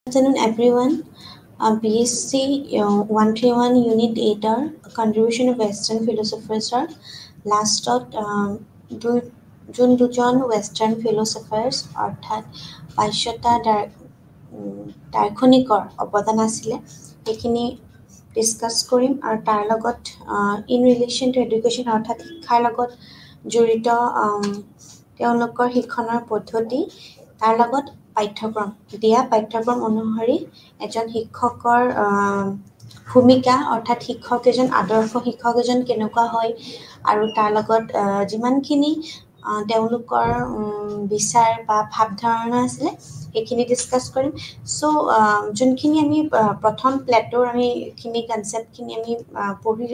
Afternoon, everyone. BSc 131 Unit 8 Contribution of Western Philosophers লাষ্টত যোন দুজন ৱেষ্টাৰ্ণ ফিলচফাৰ্ছ অৰ্থাৎ পাশ্চাত্য দাৰ্শনিকৰ অৱদান আছিলে সেইখিনি ডিছকাছ কৰিম আৰু তাৰ লগত ইন ৰিলেশ্যন টু এডুকেশ্যন অৰ্থাৎ শিক্ষাৰ লগত জড়িত তেওঁলোকৰ শিক্ষণৰ পদ্ধতি তাৰ লগত পাঠ্যক্ৰম দিয়া পাঠ্যক্ৰম অনুসৰি এজন শিক্ষকৰ ভূমিকা অৰ্থাৎ শিক্ষক এজন আদৰ্শ শিক্ষক এজন কেনেকুৱা হয় আৰু তাৰ লগত যিমানখিনি তেওঁলোকৰ বিচাৰ বা ভাৱ ধাৰণা আছিলে সেইখিনি ডিছকাছ কৰিম সো যোনখিনি আমি প্ৰথম প্লেটৰ আমি খিনি কনচেপ্টখিনি আমি পঢ়ি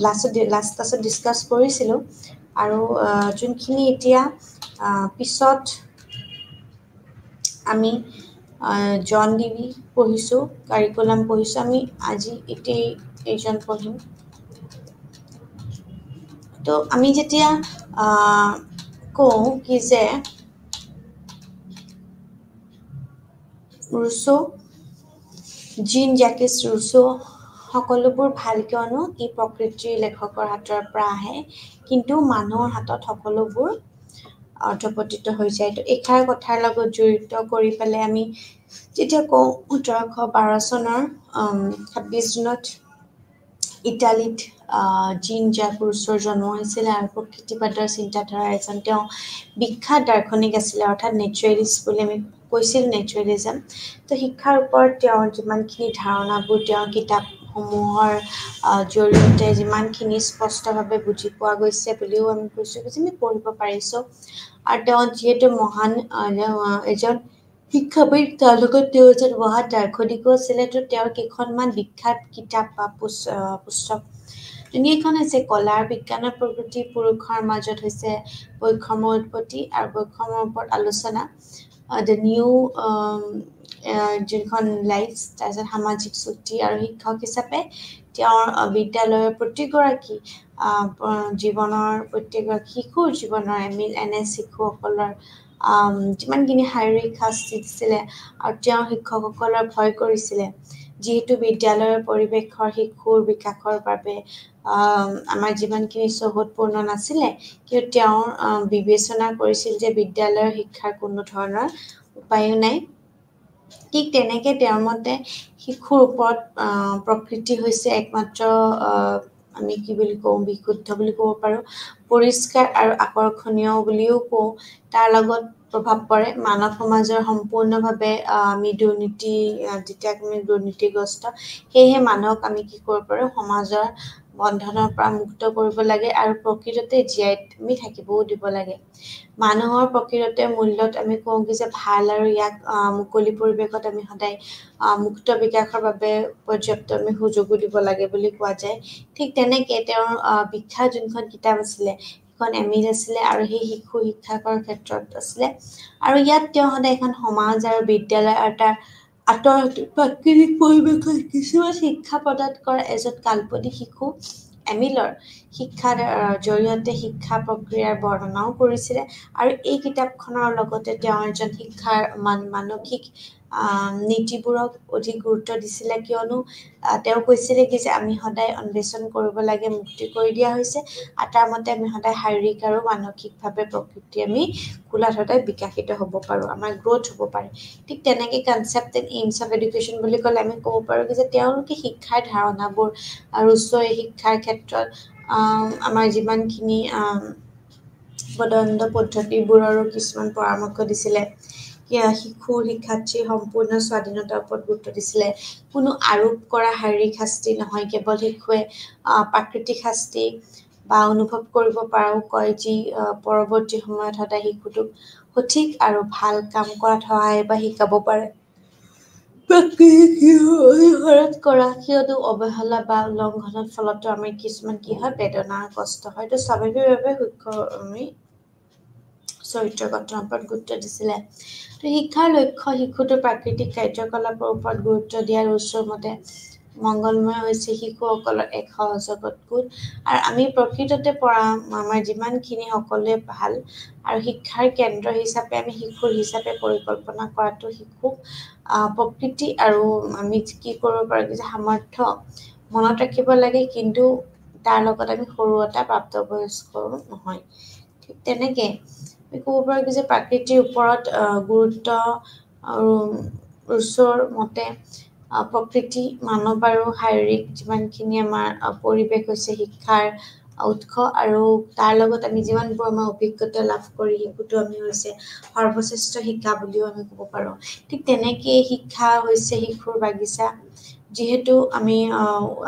লাষ্ট ক্লাছত ডিছকাছ কৰিছিলোঁ আৰু যোনখিনি এতিয়া পিছত আমি জন ডিভি পঢ়িছোঁ কাৰিকুলাম পঢ়িছোঁ আমি আজি এইজন পঢ়িম তো আমি যেতিয়া কওঁ কি যে ৰুছো জিন জ্যাকিছ ৰুছো সকলোবোৰ ভাল কিয়নো ই প্ৰকৃতিৰ লেখকৰ হাতৰ পৰা আহে কিন্তু মানুহৰ হাতত সকলোবোৰ অৰ্থপতিত হৈ যায় তো এইষাৰ কথাৰ লগত জড়িত কৰি পেলাই আমি যেতিয়া কওঁ 1812 চনৰ 26 জুনত ইটালীত জিন জ্যাক ৰুছোৰ জন্ম হৈছিল আৰু প্ৰকৃতিবাদৰ চিন্তাধাৰাৰ এজন তেওঁ বিখ্যাত দাৰ্শনিক আছিলে অৰ্থাৎ নেচাৰেলিষ্ট বুলি আমি কৈছিল নেচাৰেলিজম তো শিক্ষাৰ ওপৰত তেওঁৰ যিমানখিনি ধাৰণাবোৰ তেওঁৰ কিতাপসমূহৰ জৰিয়তে যিমানখিনি স্পষ্টভাৱে বুজি পোৱা গৈছে বুলিও আমি কৈছোঁ যে আমি পঢ়িব পাৰিছোঁ আৰু তেওঁ যিহেতু মহান এজন শিক্ষাবিদ তাৰ লগত তেওঁ এজন মহান দাৰ্শনিকো আছিলে তো তেওঁৰ কেইখনমান বিখ্যাত কিতাপ বা পুস্তক দুনিয়াখন হৈছে কলাৰ বিজ্ঞানৰ প্ৰগতি পুৰুষৰ মাজত হৈছে বৈষম্যৰ উৎপত্তি আৰু বৈষম্যৰ ওপৰত আলোচনা দ্য নিউ যোনখন লাইফ তাৰপিছত সামাজিক চুক্তি আৰু শিক্ষক হিচাপে তেওঁৰ বিদ্যালয়ৰ প্ৰতিগৰাকী জীৱনৰ প্ৰত্যেকগৰাকী শিশুৰ জীৱনৰ এনে শিশুসকলৰ যিমানখিনি শাৰীৰিক শাস্তি দিছিলে আৰু তেওঁ শিক্ষকসকলৰ ভয় কৰিছিলে যিহেতু বিদ্যালয়ৰ পৰিৱেশৰ শিশুৰ বিকাশৰ বাবে আমাৰ যিমানখিনি চৌহদপূৰ্ণ নাছিলে কিন্তু তেওঁৰ বিবেচনা কৰিছিল যে বিদ্যালয়ৰ শিক্ষাৰ কোনো ধৰণৰ উপায়ো নাই ঠিক তেনেকৈ তেওঁৰ মতে শিশুৰ ওপৰত প্ৰকৃতি হৈছে একমাত্ৰ আমি কি বুলি কওঁ বিশুদ্ধ বুলি ক'ব পাৰোঁ পৰিষ্কাৰ আৰু আকৰ্ষণীয় বুলিও কওঁ তাৰ লগত প্ৰভাৱ পৰে মানৱ সমাজৰ সম্পূৰ্ণভাৱে আমি দুৰ্নীতি যেতিয়া আমি দুৰ্নীতিগ্ৰস্ত সেয়েহে মানুহক আমি কি কৰিব পাৰোঁ সমাজৰ বন্ধনৰ পৰা মুক্ত কৰিব লাগে আৰু প্ৰকৃততে জীয়াই আমি থাকিবও দিব লাগে মানুহৰ প্ৰকৃততে মূল্যত আমি কওঁ কি যে ভাল আৰু ইয়াক মুকলি পৰিৱেশত আমি সদায় মুক্ত বিকাশৰ বাবে পৰ্যাপ্ত আমি সুযোগো দিব লাগে বুলি কোৱা যায় ঠিক তেনেকৈ তেওঁৰ বিখ্যাত যোনখন কিতাপ আছিলে সেইখন এমিল আছিলে আৰু সেই শিশু শিক্ষাকৰ ক্ষেত্ৰত আছিলে আৰু ইয়াত তেওঁ সদায় এখন সমাজ আৰু বিদ্যালয় আৰু তাৰ আঁতৰত প্ৰাকৃতিক পৰিৱেশত কিছুমান শিক্ষা প্ৰদান কৰা এজন কাল্পনিক শিশু এমিলৰ শিক্ষাৰ জৰিয়তে শিক্ষা প্ৰক্ৰিয়াৰ বৰ্ণনাও কৰিছিলে আৰু এই কিতাপখনৰ লগতে তেওঁ এজন শিক্ষাৰ মানসিক নীতিবোৰক অধিক গুৰুত্ব দিছিলে কিয়নো তেওঁ কৈছিলে কি যে আমি সদায় অন্বেষণ কৰিব লাগে মুক্তি কৰি দিয়া হৈছে আৰু তাৰ মতে আমি সদায় শাৰীৰিক আৰু মানসিকভাৱে প্ৰকৃতি আমি খোলাত সদায় বিকাশিত হ'ব পাৰোঁ আমাৰ গ্ৰ'থ হ'ব পাৰে ঠিক তেনেকৈ concept and aims of education বুলি ক'লে আমি ক'ব পাৰোঁ যে তেওঁলোকে শিক্ষাৰ ধাৰণাবোৰ ৰুছ'ই শিক্ষাৰ ক্ষেত্ৰত আমাৰ যিমানখিনি পদন্ত পদ্ধতিবোৰৰো কিছুমান পৰামৰ্শ দিছিলে শিশুৰ শিক্ষাৰ্থীৰ সম্পূৰ্ণ স্বাধীনতাৰ ওপৰত গুৰুত্ব দিছিলে কোনো আৰোপ কৰা শাৰীৰিক শাস্তি নহয় কেৱল শিশুৱে প্ৰাকৃতিক শাস্তি বা অনুভৱ কৰিব পৰাও কয় যি পৰৱৰ্তী সময়ত সদায় শিশুটোক সঠিক আৰু ভাল কাম কৰাত সহায় বা শিকাব পাৰে ঘৰত কৰা কিয়নো অৱহেলা বা উলংঘনৰ ফলতো আমাৰ কিছুমান কি হয় বেদনা কষ্ট হয় তো স্বাভাৱিকভাৱে আমি চৰিত্ৰ গঠনৰ ওপৰত গুৰুত্ব দিছিলে তো শিক্ষাৰ লক্ষ্য শিশুটোৰ প্ৰাকৃতিক কাৰ্যকলাপৰ ওপৰত গুৰুত্ব দিয়া ৰুছ'ৰ মতে মংগলময় হৈছে শিশুসকলৰ এক সহজগত গোট আৰু আমি প্ৰকৃততে পৰা আমাৰ যিমানখিনি সকলোৱে ভাল আৰু শিক্ষাৰ কেন্দ্ৰ হিচাপে আমি শিশুৰ হিচাপে পৰিকল্পনা কৰাটো শিশুক প্ৰকৃতি আৰু আমি কি কৰিব পাৰোঁ যে সামৰ্থ্য মনত ৰাখিব লাগে, কিন্তু তাৰ লগত আমি সৰু এটা প্ৰাপ্তবয়স্কৰো নহয়। ঠিক তেনেকে আমি ক'ব পাৰোঁ যে প্ৰাকৃতিৰ ওপৰত গুৰুত্ব আৰু ৰুছৰ মতে প্ৰকৃতি মানৱ আৰু শাৰীৰিক যিমানখিনি আমাৰ পৰিৱেশ হৈছে শিক্ষাৰ উৎস আৰু তাৰ লগত আমি যিমানবোৰ আমাৰ অভিজ্ঞতা লাভ কৰি শিশুটো আমি হৈছে সৰ্বশ্ৰেষ্ঠ শিক্ষা বুলিও আমি ক'ব পাৰোঁ। ঠিক তেনেকেই শিক্ষা হৈছে শিশুৰ বাগিচা, যিহেতু আমি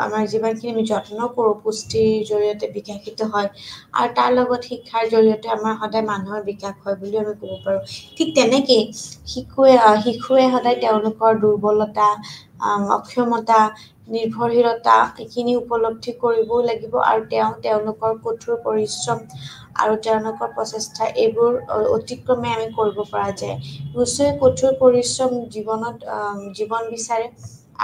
আমাৰ যিমানখিনি আমি যত্ন কৰোঁ পুষ্টিৰ জৰিয়তে বিকশিত হয় আৰু তাৰ লগত শিক্ষাৰ জৰিয়তে আমাৰ সদায় মানুহৰ বিকাশ হয় বুলিও আমি ক'ব পাৰোঁ। ঠিক তেনেকেই শিশুৱে সদায় তেওঁলোকৰ দুৰ্বলতা অক্ষমতা নিৰ্ভৰশীলতা এইখিনি উপলব্ধি কৰিবও লাগিব আৰু তেওঁলোকৰ কঠোৰ পৰিশ্ৰম আৰু তেওঁলোকৰ প্ৰচেষ্টা এইবোৰ অতিক্ৰমে আমি কৰিব পৰা যায়। ৰুছই কঠোৰ পৰিশ্ৰম জীৱন বিচাৰে,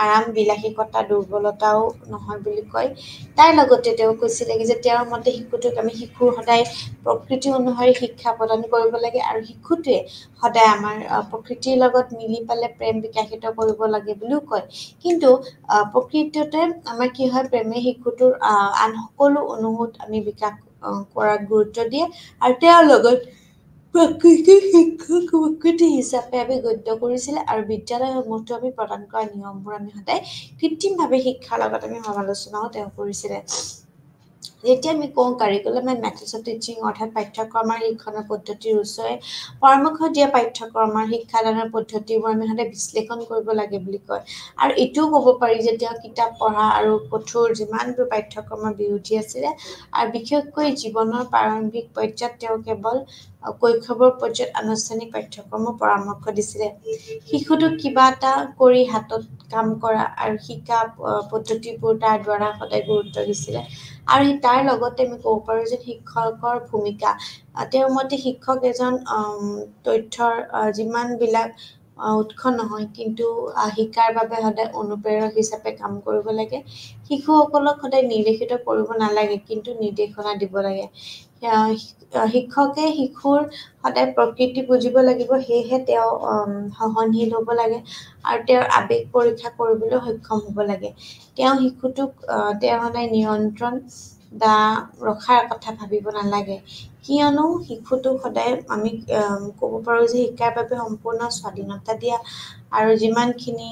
আৰাম বিলাসিকতা দুৰ্বলতাও নহয় বুলি কয়। তাৰ লগতে তেওঁ কৈছিলে যে তেওঁৰ মতে শিশুটোক আমি সদায় প্ৰকৃতি অনুসৰি শিক্ষা প্ৰদান কৰিব লাগে আৰু শিশুটোৱে সদায় আমাৰ প্ৰকৃতিৰ লগত মিলি পেলাই প্ৰেম বিকশিত কৰিব লাগে বুলিও কয়। কিন্তু প্ৰকৃততে আমাৰ কি হয়, প্ৰেমে শিশুটোৰ আন সকলো অনুভূত আমি বিকাশ কৰাত গুৰুত্ব দিয়ে আৰু তেওঁৰ লগত প্ৰাকৃতিক শিক্ষক প্ৰকৃতি হিচাপে আমি গণ্য কৰিছিলে আৰু বিদ্যালয়সমূহতো আমি প্ৰদান কৰা নিয়মবোৰ আমি সদায় কৃত্ৰিমভাৱে শিক্ষাৰ লগত আমি সমালোচনাও তেওঁ কৰিছিলে। যেতিয়া আমি কওঁ curriculum and methods of teaching অৰ্থাৎ পাঠ্যক্ৰমৰ শিক্ষণৰ পদ্ধতি, ৰুছই পৰামৰ্শ দিয়া পাঠ্যক্ৰমৰ শিক্ষাদানৰ পদ্ধতিবোৰ আমি সদায় বিশ্লেষণ কৰিব লাগে বুলি কয়। আৰু এইটোও ক'ব পাৰি যে তেওঁ কিতাপ পঢ়া আৰু কঠোৰ যিমানবোৰ পাঠ্যক্ৰমৰ বিৰোধী আছিলে আৰু বিশেষকৈ জীৱনৰ প্ৰাৰম্ভিক পৰ্যায়ত তেওঁ কেৱল কৈশোৰৰ পৰ্যায়ত আনুষ্ঠানিক পাঠ্যক্ৰমৰ পৰামৰ্শ দিছিলে। শিশুটোক কিবা এটা কৰি হাতত কাম কৰা আৰু শিকা পদ্ধতিবোৰ তাৰ দ্বাৰা সদায় গুৰুত্ব দিছিলে। আৰু তাৰ লগতে আমি ক'ব পাৰোঁ যে শিক্ষকৰ ভূমিকা, তেওঁৰ মতে শিক্ষক এজন তথ্যৰ যিমানবিলাক উৎস নহয়, কিন্তু শিকাৰ বাবে সদায় অনুপ্ৰেৰক হিচাপে কাম কৰিব লাগে। শিশুসকলক সদায় নিৰ্দেশিত কৰিব নালাগে, কিন্তু নিৰ্দেশনা দিব লাগে। শিক্ষকে শিশুৰ সদায় প্ৰকৃতি বুজিব লাগিব, সেয়েহে তেওঁ সহনশীল হ'ব লাগে আৰু তেওঁৰ আৱেগ পৰীক্ষা কৰিবলৈ সক্ষম হ'ব লাগে। তেওঁ শিশুটোক তেওঁ সদায় নিয়ন্ত্ৰণ বা ৰখাৰ কথা ভাবিব নালাগে, কিয়নো শিশুটোক সদায় আমি ক'ব পাৰোঁ যে শিকাৰ বাবে সম্পূৰ্ণ স্বাধীনতা দিয়া আৰু যিমানখিনি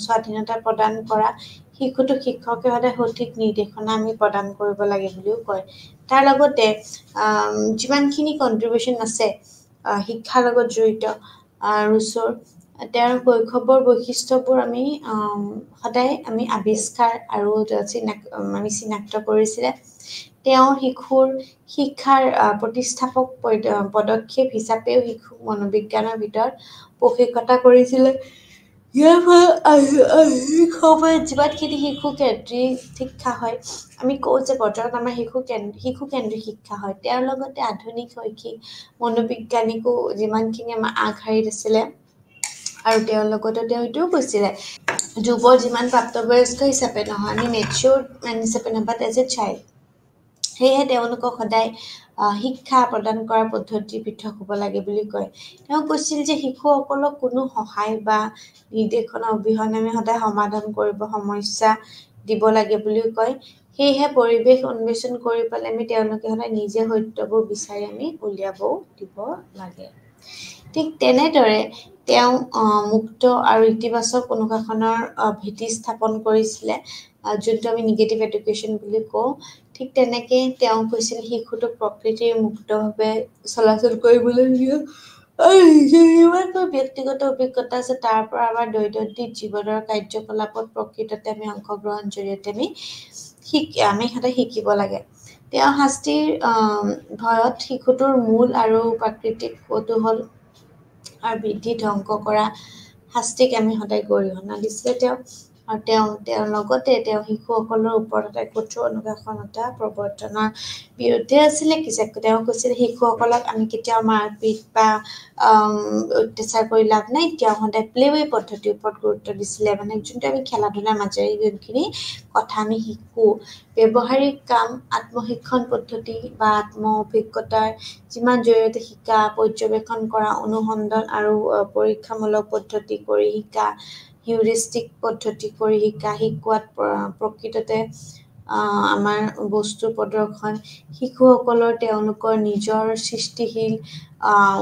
স্বাধীনতা প্ৰদান কৰা শিশুটোক শিক্ষকে সদায় সঠিক নিৰ্দেশনা আমি প্ৰদান কৰিব লাগে বুলিও কয়। তাৰ লগতে যিমানখিনি কণ্ট্ৰিবিউশ্যন আছে শিক্ষাৰ লগত জড়িত ৰুছৰ, তেওঁৰ শৈশৱৰ বৈশিষ্ট্যবোৰ আমি সদায় আমি আৱিষ্কাৰ আৰু আমি চিনাক্ত কৰিছিলে। তেওঁ শিশুৰ শিক্ষাৰ প্ৰতিষ্ঠাপক পদক্ষেপ হিচাপেও শিশুক মনোবিজ্ঞানৰ ভিতৰত প্ৰশিক্ষতা কৰিছিলে। ইয়াৰ ফলত যিমানখিনি শিশুকেন্দ্ৰিক শিক্ষা হয়, আমি কওঁ যে বৰ্তমান আমাৰ শিশুকেন্দ্ৰিক শিক্ষা হয়, তেওঁৰ লগতে আধুনিক শৈক্ষিক মনোবিজ্ঞানিকো যিমানখিনি আমাৰ আগশাৰীত আছিলে আৰু তেওঁৰ লগতে তেওঁ এইটোও কৈছিলে যুৱ যিমান প্ৰাপ্তবয়স্ক হিচাপে নহয়, আমি মেচিয়ৰ মেন হিচাপে নহয়, বাট এজ এ চাইল্ড। সেয়েহে তেওঁলোকক সদায় শিক্ষা প্ৰদান কৰাৰ পদ্ধতি পৃথক হ'ব লাগে বুলি কয়। তেওঁ কৈছিল যে শিশুসকলক কোনো সহায় বা নিৰ্দেশনা অবিহনে আমি সদায় সমাধান কৰিব সমস্যা দিব লাগে বুলিও কয়। সেয়েহে পৰিৱেশ অন্বেষণ কৰি পেলাই আমি তেওঁলোকে সদায় নিজে সত্যবোৰ বিচাৰি আমি উলিয়াবও দিব লাগে। ঠিক তেনেদৰে তেওঁ মুক্ত আৰু ইতিবাচক অনুশাসনৰ ভেটি স্থাপন কৰিছিলে, যোনটো আমি নিগেটিভ এডুকেশ্যন বুলি কওঁ। ঠিক তেনেকে তেওঁ কৈছিল শিশুটোক প্ৰকৃতিৰ মুক্তভাৱে চলাচল কৰিবলৈ দিয়ে আৰু যিমানবোৰ ব্যক্তিগত অভিজ্ঞতা আছে তাৰ পৰা আমাৰ দৈনন্দিন জীৱনৰ কাৰ্যকলাপত প্ৰকৃততে আমি অংশগ্ৰহণ জৰিয়তে আমি সদায় শিকিব লাগে। তেওঁ শাস্তিৰ ভয়ত শিশুটোৰ মূল আৰু প্ৰাকৃতিক কৌতূহল আৰু বৃদ্ধি ধ্বংস কৰা শাস্তিক আমি সদায় গৰিহণা দিছিলে। তেওঁ আৰু তেওঁৰ লগতে তেওঁ শিশুসকলৰ ওপৰত এটা কঠোৰ অনুশাসনতা প্ৰৱৰ্তনৰ বিৰুদ্ধে আছিলে তেওঁ কৈছিল শিশুসকলক আমি কেতিয়াও মাৰপিট বা অত্যাচাৰ কৰি লাভ নাই তেওঁ সদায় প্লেৱে পদ্ধতিৰ ওপৰত গুৰুত্ব দিছিলে মানে যোনটো আমি খেলা ধূলাৰ মাজেৰে যোনখিনি কথা আমি শিকো ব্যৱহাৰিক কাম আত্মশিক্ষণ পদ্ধতি বা আত্ম অভিজ্ঞতাৰ যিমান জৰিয়তে শিকা পৰ্যবেক্ষণ কৰা অনুসন্ধান আৰু পৰীক্ষামূলক পদ্ধতি কৰি শিকা হিউৰিষ্টিক পদ্ধতি কৰি শিকোৱাত প্ৰকৃততে আমাৰ বস্তু প্ৰদৰ্শন শিশুসকলৰ তেওঁলোকৰ নিজৰ সৃষ্টিশীল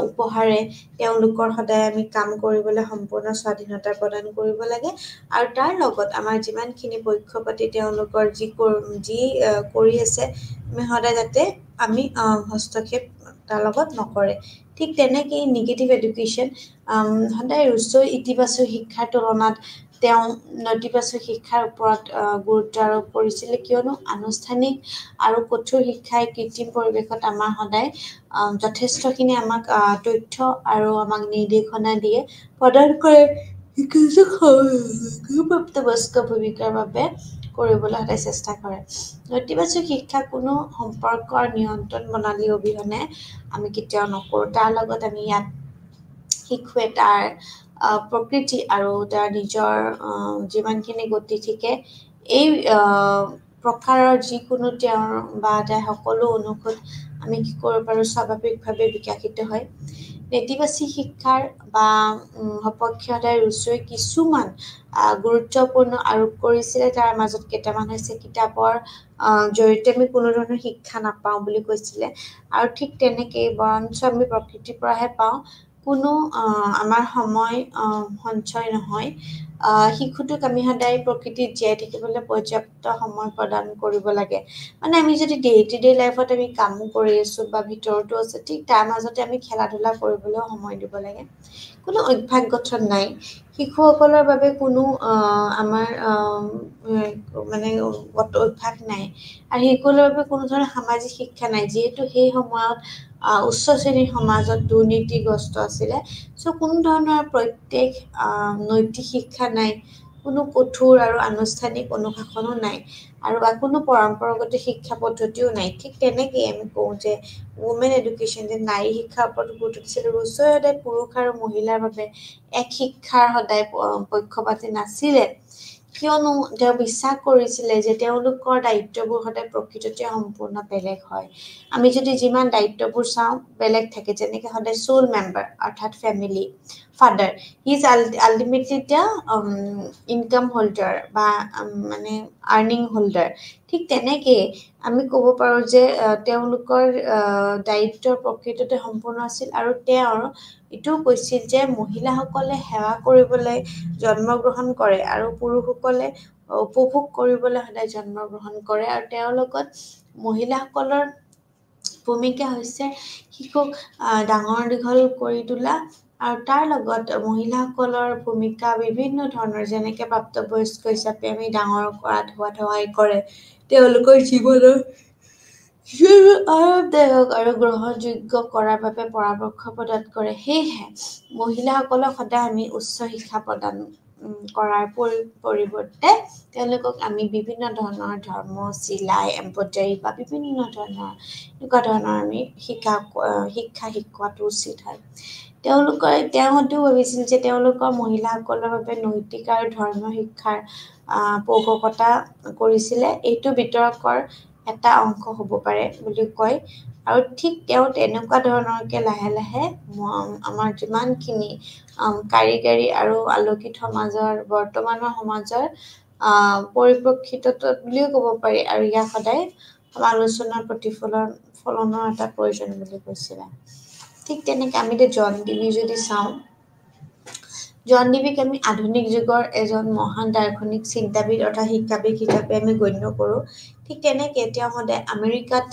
উপহাৰে তেওঁলোকৰ সদায় আমি কাম কৰিবলৈ সম্পূৰ্ণ স্বাধীনতা প্ৰদান কৰিব লাগে আৰু তাৰ লগত আমাৰ যিমানখিনি পক্ষপাতি তেওঁলোকৰ যি কৰি আছে আমি সদায় যাতে আমি হস্তক্ষেপ তাৰ লগত নকৰে ঠিক তেনেকৈ নিগেটিভ এডুকেশ্যন সদায় ইতিবাচক শিক্ষাৰ তুলনাত তেওঁ নেতিবাচক শিক্ষাৰ ওপৰত গুৰুত্ব আৰোপ কৰিছিলে কিয়নো আনুষ্ঠানিক আৰু কঠোৰ শিক্ষাই কৃত্ৰিম পৰিৱেশত আমাৰ সদায় যথেষ্টখিনি আমাক তথ্য আৰু আমাক নিৰ্দেশনা দিয়ে প্ৰদান কৰে প্ৰাপ্তবয়স্ক ভূমিকাৰ বাবে কৰিবলৈ সদায় চেষ্টা কৰে নেতিবাচক শিক্ষা কোনো সম্পৰ্কৰ নিয়ন্ত্ৰণ প্ৰণালী অবিহনে আমি কেতিয়াও নকৰোঁ তাৰ লগত আমি ইয়াত শিশুৱে তাৰ প্ৰকৃতি আৰু তাৰ নিজৰ যিমানখিনি গতি থাকে এই প্ৰকাৰৰ যিকোনো তেওঁৰ বা তাই সকলো অনুভূত আমি কি কৰিব পাৰোঁ স্বাভাৱিকভাৱে বিকশিত হয় নেতিবাচক শিক্ষাৰ বা সপক্ষে সদায় ৰুচুৱে কিছুমান গুৰুত্বপূৰ্ণ আৰোপ কৰিছিলে তাৰ মাজত কেইটামান হৈছে কিতাপৰ জৰিয়তে আমি কোনো ধৰণৰ শিক্ষা নাপাওঁ বুলি কৈছিলে আৰু ঠিক তেনেকেই বৰঞ্চ আমি প্ৰকৃতিৰ পৰাহে পাওঁ কোনো আমাৰ সময় সঞ্চয় নহয় শিশুটোক আমি সদায় প্ৰকৃতিত জীয়াই থাকিবলৈ পৰ্যাপ্ত সময় প্ৰদান কৰিব লাগে মানে আমি যদি ডে টু ডে লাইফত আমি কামো কৰি আছোঁ বা ভিতৰতো আছে ঠিক তাৰ মাজতে আমি খেলা ধূলা কৰিবলৈও সময় দিব লাগে কোনো অভ্যাস গঠন নাই শিশুসকলৰ বাবে কোনো আমাৰ মানে অভ্যাস নাই আৰু শিশুসকলৰ বাবে কোনো ধৰণৰ সামাজিক শিক্ষা নাই যিহেতু সেই সময়ত উচ্চ শ্ৰেণীৰ সমাজত দুৰ্নীতিগ্ৰস্ত আছিলে চ' কোনো ধৰণৰ প্ৰত্যেক নৈতিক শিক্ষা নাই কোনো কঠোৰ আৰু আনুষ্ঠানিক অনুশাসনো নাই আৰু কোনো পৰম্পৰাগত শিক্ষা পদ্ধতিও নাই ঠিক তেনেকেই আমি কওঁ যে ওমেন এডুকেশ্যন যে নাৰী শিক্ষাৰ ওপৰত গুৰুত্ব দিছিল ৰুচোৱে সদায় পুৰুষ আৰু মহিলাৰ বাবে এক শিক্ষাৰ সদায় পক্ষপাতি নাছিলে কিয়নো তেওঁ বিশ্বাস কৰিছিলে যে তেওঁলোকৰ দায়িত্ববোৰ সদায় প্ৰকৃততে সম্পূৰ্ণ বেলেগ হয় আমি যদি যিমান দায়িত্ববোৰ চাওঁ বেলেগ থাকে যেনেকৈ সদায় সোল মেম্বাৰ অৰ্থাৎ family father he is ultimately the income holder বা মানে আৰ্নিং হোল্ডাৰ ঠিক তেনেকৈ আমি ক'ব পাৰোঁ যে তেওঁলোকৰ দায়িত্ব প্ৰকৃততে সম্পূৰ্ণ আছিল আৰু তেওঁৰ এইটোও কৈছিল যে মহিলাসকলে সেৱা কৰিবলৈ জন্মগ্ৰহণ কৰে আৰু পুৰুষসকলে উপভোগ কৰিবলৈ সদায় জন্মগ্ৰহণ কৰে আৰু তেওঁৰ লগত মহিলাসকলৰ ভূমিকা হৈছে শিশুক ডাঙৰ দীঘল কৰি তোলা আৰু তাৰ লগত মহিলাসকলৰ ভূমিকা বিভিন্ন ধৰণৰ যেনেকৈ প্ৰাপ্তবয়স্ক হিচাপে আমি ডাঙৰ কৰাত হোৱাত সহায় কৰে তেওঁলোকৰ জীৱনৰ আৰামদায়ক আৰু গ্ৰহণযোগ্য কৰাৰ বাবে পৰামৰ্শ প্ৰদান কৰে সেয়েহে মহিলাসকলক সদায় আমি উচ্চ শিক্ষা প্ৰদান কৰাৰ পৰিৱৰ্তে তেওঁলোকক আমি বিভিন্ন ধৰণৰ ধৰ্ম চিলাই এম্ব্ৰইডাৰী বা বিভিন্ন ধৰণৰ এনেকুৱা ধৰণৰ আমি শিক্ষা শিকোৱাটো উচিত হয় তেওঁহঁতেও ভাবিছিল যে তেওঁলোকৰ মহিলাসকলৰ বাবে নৈতিক আৰু ধৰ্মীয় শিক্ষাৰ পোষকতা কৰিছিলে এইটো বিতৰ্কৰ এটা অংশ হ'ব পাৰে বুলি কয় আৰু ঠিক তেওঁ তেনেকুৱা ধৰণৰকে লাহে লাহে আমাৰ যিমানখিনি কাৰিকৰী আৰু আলোকিত সমাজৰ বৰ্তমানৰ সমাজৰ পৰিপ্ৰেক্ষিতত বুলিও ক'ব পাৰি আৰু ইয়াক সদায় আলোচনাৰ প্ৰতিফলনৰ এটা প্ৰয়োজন বুলি কৈছিলে ঠিক তেনেকৈ আমি এতিয়া জন ডিবি যদি চাওঁ জন ডিবিক আমি আধুনিক যুগৰ এজন মহান দাৰ্শনিক চিন্তাবিদ অৰ্থাৎ শিক্ষাবিদ হিচাপে আমি গণ্য কৰোঁ ঠিক তেনেকৈ তেওঁ সদায় আমেৰিকাত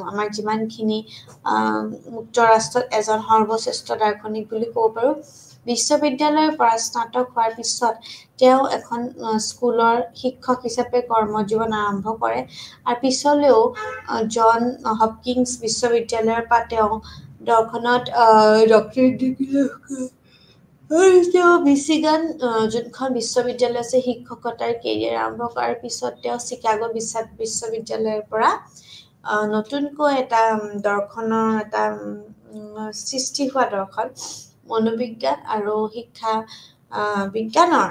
আমাৰ যিমানখিনি যুক্তৰাষ্ট্ৰত এজন সৰ্বশ্ৰেষ্ঠ দাৰ্শনিক বুলি ক'ব পাৰোঁ বিশ্ববিদ্যালয়ৰ পৰা স্নাতক হোৱাৰ পিছত তেওঁ এখন স্কুলৰ শিক্ষক হিচাপে কৰ্মজীৱন আৰম্ভ কৰে আৰু পিছলৈও জন হপকিন্স বিশ্ববিদ্যালয়ৰ পৰা তেওঁ দৰ্শনত ডক্টৰেট ডিগ্ৰী লাভ কৰে তেওঁ মিচিগান যোনখন বিশ্ববিদ্যালয় আছে শিক্ষকতাৰ কেৰিয়াৰ আৰম্ভ কৰাৰ পিছত তেওঁ চিকাগো বিশ্ববিদ্যালয়ৰ পৰা নতুনকৈ এটা দৰ্শনৰ এটা সৃষ্টি হোৱা দৰ্শন মনোবিজ্ঞান আৰু শিক্ষা বিজ্ঞানৰ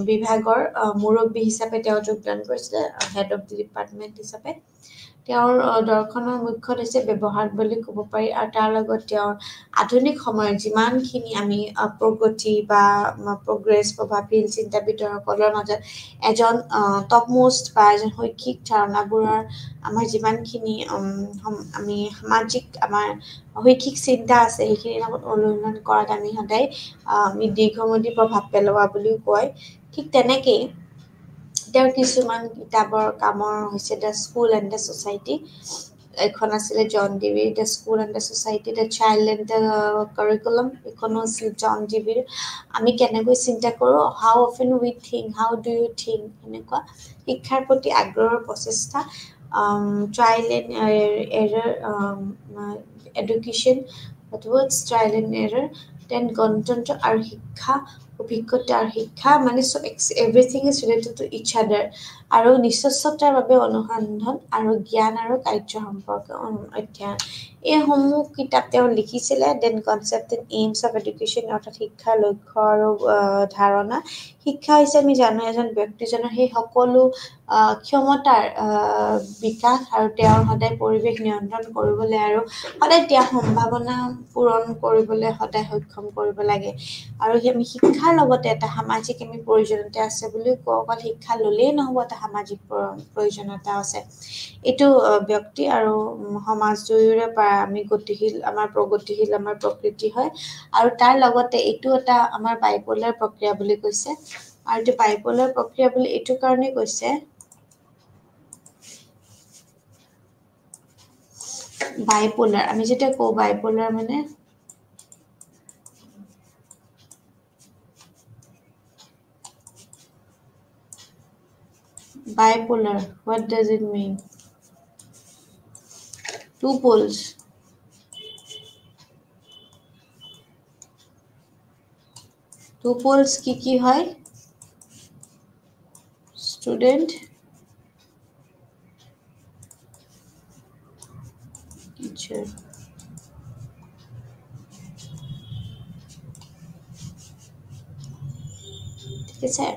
বিভাগৰ মুৰব্বী হিচাপে তেওঁ যোগদান কৰিছিলে হেড অফ দি ডিপাৰ্টমেণ্ট হিচাপে তেওঁৰ দৰ্শনৰ মুখ্য হৈছে ব্যৱহাৰ বুলি ক'ব পাৰি আৰু তাৰ লগত তেওঁৰ আধুনিক সময়ত যিমানখিনি আমি প্ৰগতি বা প্ৰগ্ৰেছ প্ৰভাৱশীল চিন্তাবিদসকলৰ মাজত এজন টপমষ্ট বা এজন শৈক্ষিক ধাৰণাবোৰৰ আমাৰ যিমানখিনি আমি সামাজিক আমাৰ শৈক্ষিক চিন্তা আছে সেইখিনিৰ লগত অনুশীলন কৰাত আমি সদায় আমি দীৰ্ঘম্যাদী প্ৰভাৱ পেলোৱা বুলিও কয় ঠিক তেনেকেই তেওঁৰ কিছুমান কিতাপৰ কামৰ হৈছে the school and the society এখন আছিলে জন ডিভিৰ the school and the society the child and the curriculum এখনো আছিল জন ডিভিৰ আমি কেনেকৈ চিন্তা কৰোঁ how often we think how do you think এনেকুৱা শিক্ষাৰ প্ৰতি আগ্ৰহৰ প্ৰচেষ্টা trial and error education towards trial and error then গণতন্ত্ৰ আৰু শিক্ষা অভিজ্ঞতা আৰু শিক্ষা মানে চব everything is related to each other আৰু নিশ্চয়তাৰ বাবে অনুসন্ধান আৰু জ্ঞান আৰু কাৰ্য সম্পৰ্কে অধ্যয়ন এইসমূহ কিতাপ তেওঁ লিখিছিলে then concept and aims of education অৰ্থাৎ শিক্ষাৰ লক্ষ্য আৰু ধাৰণা শিক্ষা হৈছে আমি জানো এজন ব্যক্তিজনৰ সেই সকলো ক্ষমতাৰ বিকাশ আৰু তেওঁৰ সদায় পৰিৱেশ নিয়ন্ত্ৰণ কৰিবলৈ আৰু সদায় দিয়া সম্ভাৱনা পূৰণ কৰিবলৈ সদায় সক্ষম কৰিব লাগে আৰু আমি শিক্ষাৰ লগতে এটা সামাজিক আমি প্ৰয়োজনীয়তা আছে বুলি কওঁ অকল শিক্ষা ল'লেই নহ'ব এটা সামাজিক প্ৰয়োজনীয়তা আছে এইটো ব্যক্তি আৰু সমাজ দুয়োৰে পৰা আমি গতিশীল আমাৰ প্ৰগতিশীল আমাৰ প্ৰকৃতি হয় আৰু তাৰ লগতে এইটো এটা আমাৰ বাইপলাৰ প্ৰক্ৰিয়া বুলি কৈছে আৰু এইটো বাইপলাৰ প্ৰক্ৰিয়া বুলি এইটো কাৰণেই কৈছে বাইপলাৰ আমি যেতিয়া কওঁ বাইপলাৰ মানে bipolar what does it mean two poles কি হয় student teacher ঠিক আছে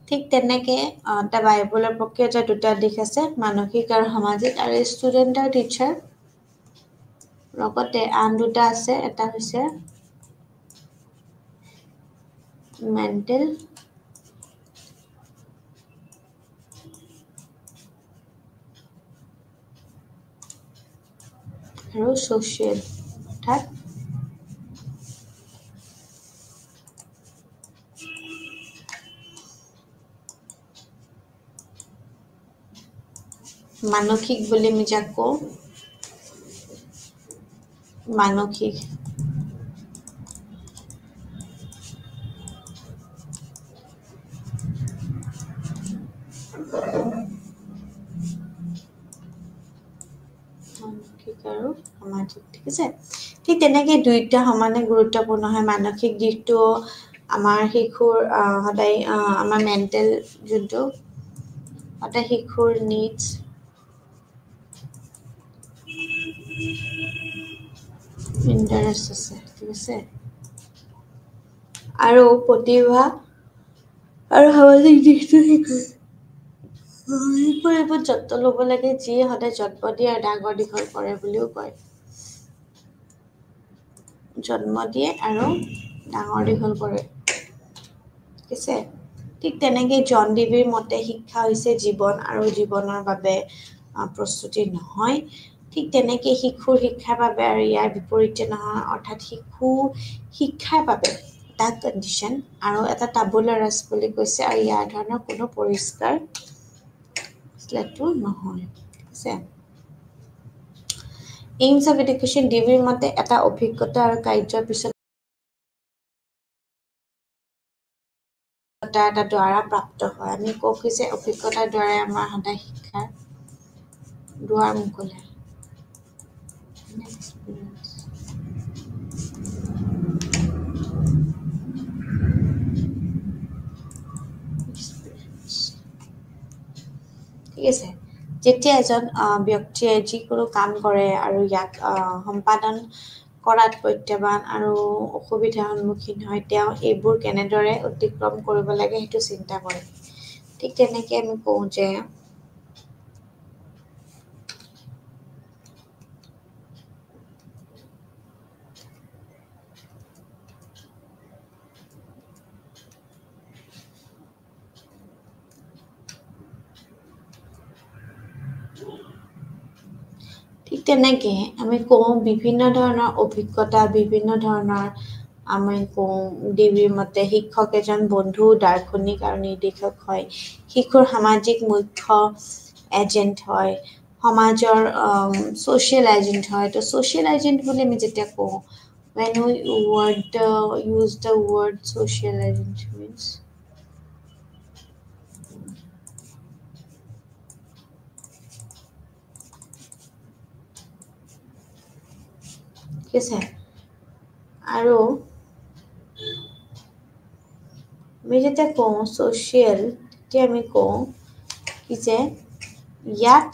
ঠিক তেনেকে এটা বাইপলাৰ প্ৰক্ৰিয়াৰ দুটা দিশ আছে মানসিক আৰু সামাজিক আৰু ষ্টুডেণ্ট আৰু টিচাৰ লগতে আন দুটা আছে এটা হৈছে মেণ্টেল আৰু ছ'চিয়েল অৰ্থাৎ মানসিক বুলি আমি যাক কওঁ মানসিক আৰু সামাজিক ঠিক আছে ঠিক তেনেকে দুইটা সমানে গুৰুত্বপূৰ্ণ হয় মানসিক দিশটো আমাৰ শিশুৰ সদায় আমাৰ মেণ্টেল যোনটো সদায় শিশুৰ নিডছ ইণ্টাৰেষ্ট আছে ঠিক আছে আৰু প্ৰতিভা আৰু সামাজিক দিশটো শিশুৰ এইবোৰ যত্ন ল'ব লাগে যিয়ে সদায় জন্ম দিয়ে আৰু ডাঙৰ দীঘল কৰে বুলিও কয় জন্ম দিয়ে আৰু ডাঙৰ দীঘল কৰে ঠিক আছে ঠিক তেনেকৈ জন ডিভিৰ মতে শিক্ষা হৈছে জীৱন আৰু জীৱনৰ বাবে প্ৰস্তুতি নহয় ঠিক তেনেকৈ শিশুৰ শিক্ষাৰ বাবে আৰু ইয়াৰ বিপৰীতে নহয় অৰ্থাৎ শিশু শিক্ষাৰ বাবে এটা কণ্ডিশ্যন আৰু এটা টাবুলাৰ ৰাছ বুলি কৈছে আৰু ইয়াৰ ধৰণৰ কোনো পৰিষ্কাৰ নহয় ঠিক আছে এইমছ অফ এডুকেশ্যন ডিভিৰ মতে এটা অভিজ্ঞতা আৰু কাৰ্যৰ পিছত এটা দ্বাৰা প্ৰাপ্ত হয় আমি কওঁ যে অভিজ্ঞতাৰ দ্বাৰাই আমাৰ সদায় শিক্ষাৰ দুৱাৰ মুকলে যেতিয়া এজন ব্যক্তিয়ে যিকোনো কাম কৰে আৰু ইয়াক সম্পাদন কৰাত প্ৰত্যাহ্বান আৰু অসুবিধাৰ সন্মুখীন হয় তেওঁ এইবোৰ কেনেদৰে অতিক্ৰম কৰিব লাগে সেইটো চিন্তা কৰে ঠিক তেনেকৈ আমি কওঁ যে ঠিক তেনেকৈ আমি কওঁ বিভিন্ন ধৰণৰ অভিজ্ঞতা বিভিন্ন ধৰণৰ আমি কওঁ ডিগ্ৰীৰ মতে শিক্ষক এজন বন্ধু দাৰ্শনিক আৰু নিৰ্দেশক হয় শিশুৰ সামাজিক মুখ্য এজেণ্ট হয় সমাজৰ ছ'চিয়েল এজেণ্ট হয় তো ছ'চিয়েল এজেণ্ট বুলি আমি যেতিয়া কওঁ when we use the word social agent means ঠিক আছে আৰু আমি যেতিয়া কওঁ ছ'চিয়েল তেতিয়া আমি কওঁ কি যে ইয়াত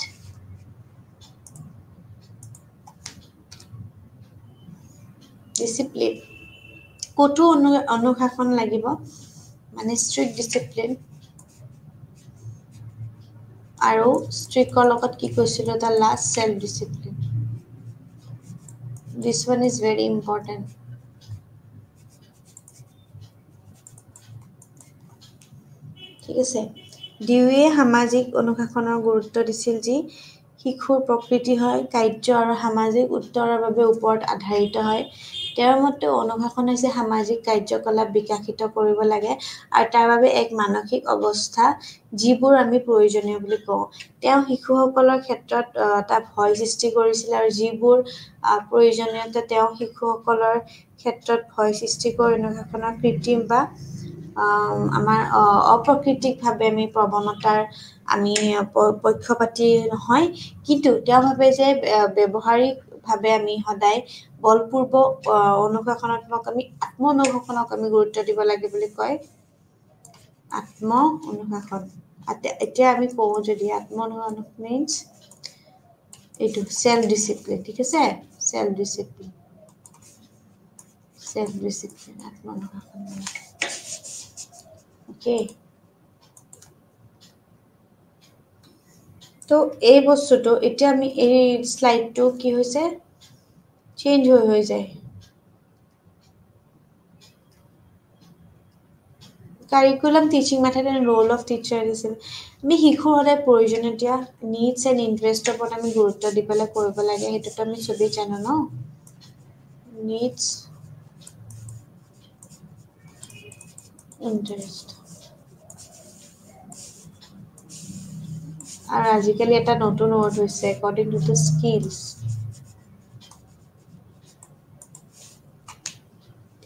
ডিচিপ্লিন ক'তো অনুশাসন লাগিব মানে ষ্ট্ৰিক্ট ডিচিপ্লিন আৰু ষ্ট্ৰিকৰ লগত কি কৈছিলোঁ the last self discipline this one is very important ঠিক আছে ডিউয়ে সামাজিক অনুশাসনৰ গুৰুত্ব দিছিল যি শিশুৰ প্ৰকৃতি হয় কাৰ্য আৰু সামাজিক উত্তৰৰ বাবে ওপৰত আধাৰিত হয় তেওঁৰ মতে অনুশাসন হৈছে সামাজিক কাৰ্যকলাপ বিকশিত কৰিব লাগে আৰু তাৰ বাবে এক মানসিক অৱস্থা যিবোৰ আমি প্ৰয়োজনীয় বুলি কওঁ তেওঁ শিশুসকলৰ ক্ষেত্ৰত এটা ভয় সৃষ্টি কৰিছিল আৰু যিবোৰ প্ৰয়োজনীয়তা তেওঁ শিশুসকলৰ ক্ষেত্ৰত ভয় সৃষ্টি কৰি অনুশাসনৰ কৃত্ৰিম বা আমাৰ অপ্ৰাকৃতিকভাৱে আমি প্ৰৱণতাৰ আমি পক্ষপাতি নহয় কিন্তু তেওঁ ভাবে যে ব্যৱহাৰিকভাৱে আমি সদায় বলপূৰ্বক অনুশাসনাত্মক আমি আত্ম অনুশাসনক আমি গুৰুত্ব দিব লাগে বুলি কয় আত্ম অনুশাসন এতিয়া আমি কওঁ যদি আত্ম অনুশাসন মিন্স এইটো সেলফ ডিসিপ্লিন ঠিক আছে সেলফ ডিসিপ্লিন আত্ম অনুশাসন ওকে তো এই বস্তুটো এতিয়া আমি এই স্লাইডটো কি হৈছে চেঞ্জ হৈ যায় curriculum teaching method and roll of teacher দিছিল আমি শিশুৰ সদায় প্ৰয়োজনীয়তা নিডছ এণ্ড ইণ্টাৰেষ্টৰ ওপৰত আমি গুৰুত্ব দি পেলাই কৰিব লাগে সেইটোতো আমি চবেই জানো ন নিডছ ইণ্টাৰেষ্ট আৰু আজিকালি এটা নতুন ৱৰ্ড হৈছে একৰ্ডিং টু দ্য স্কিলছ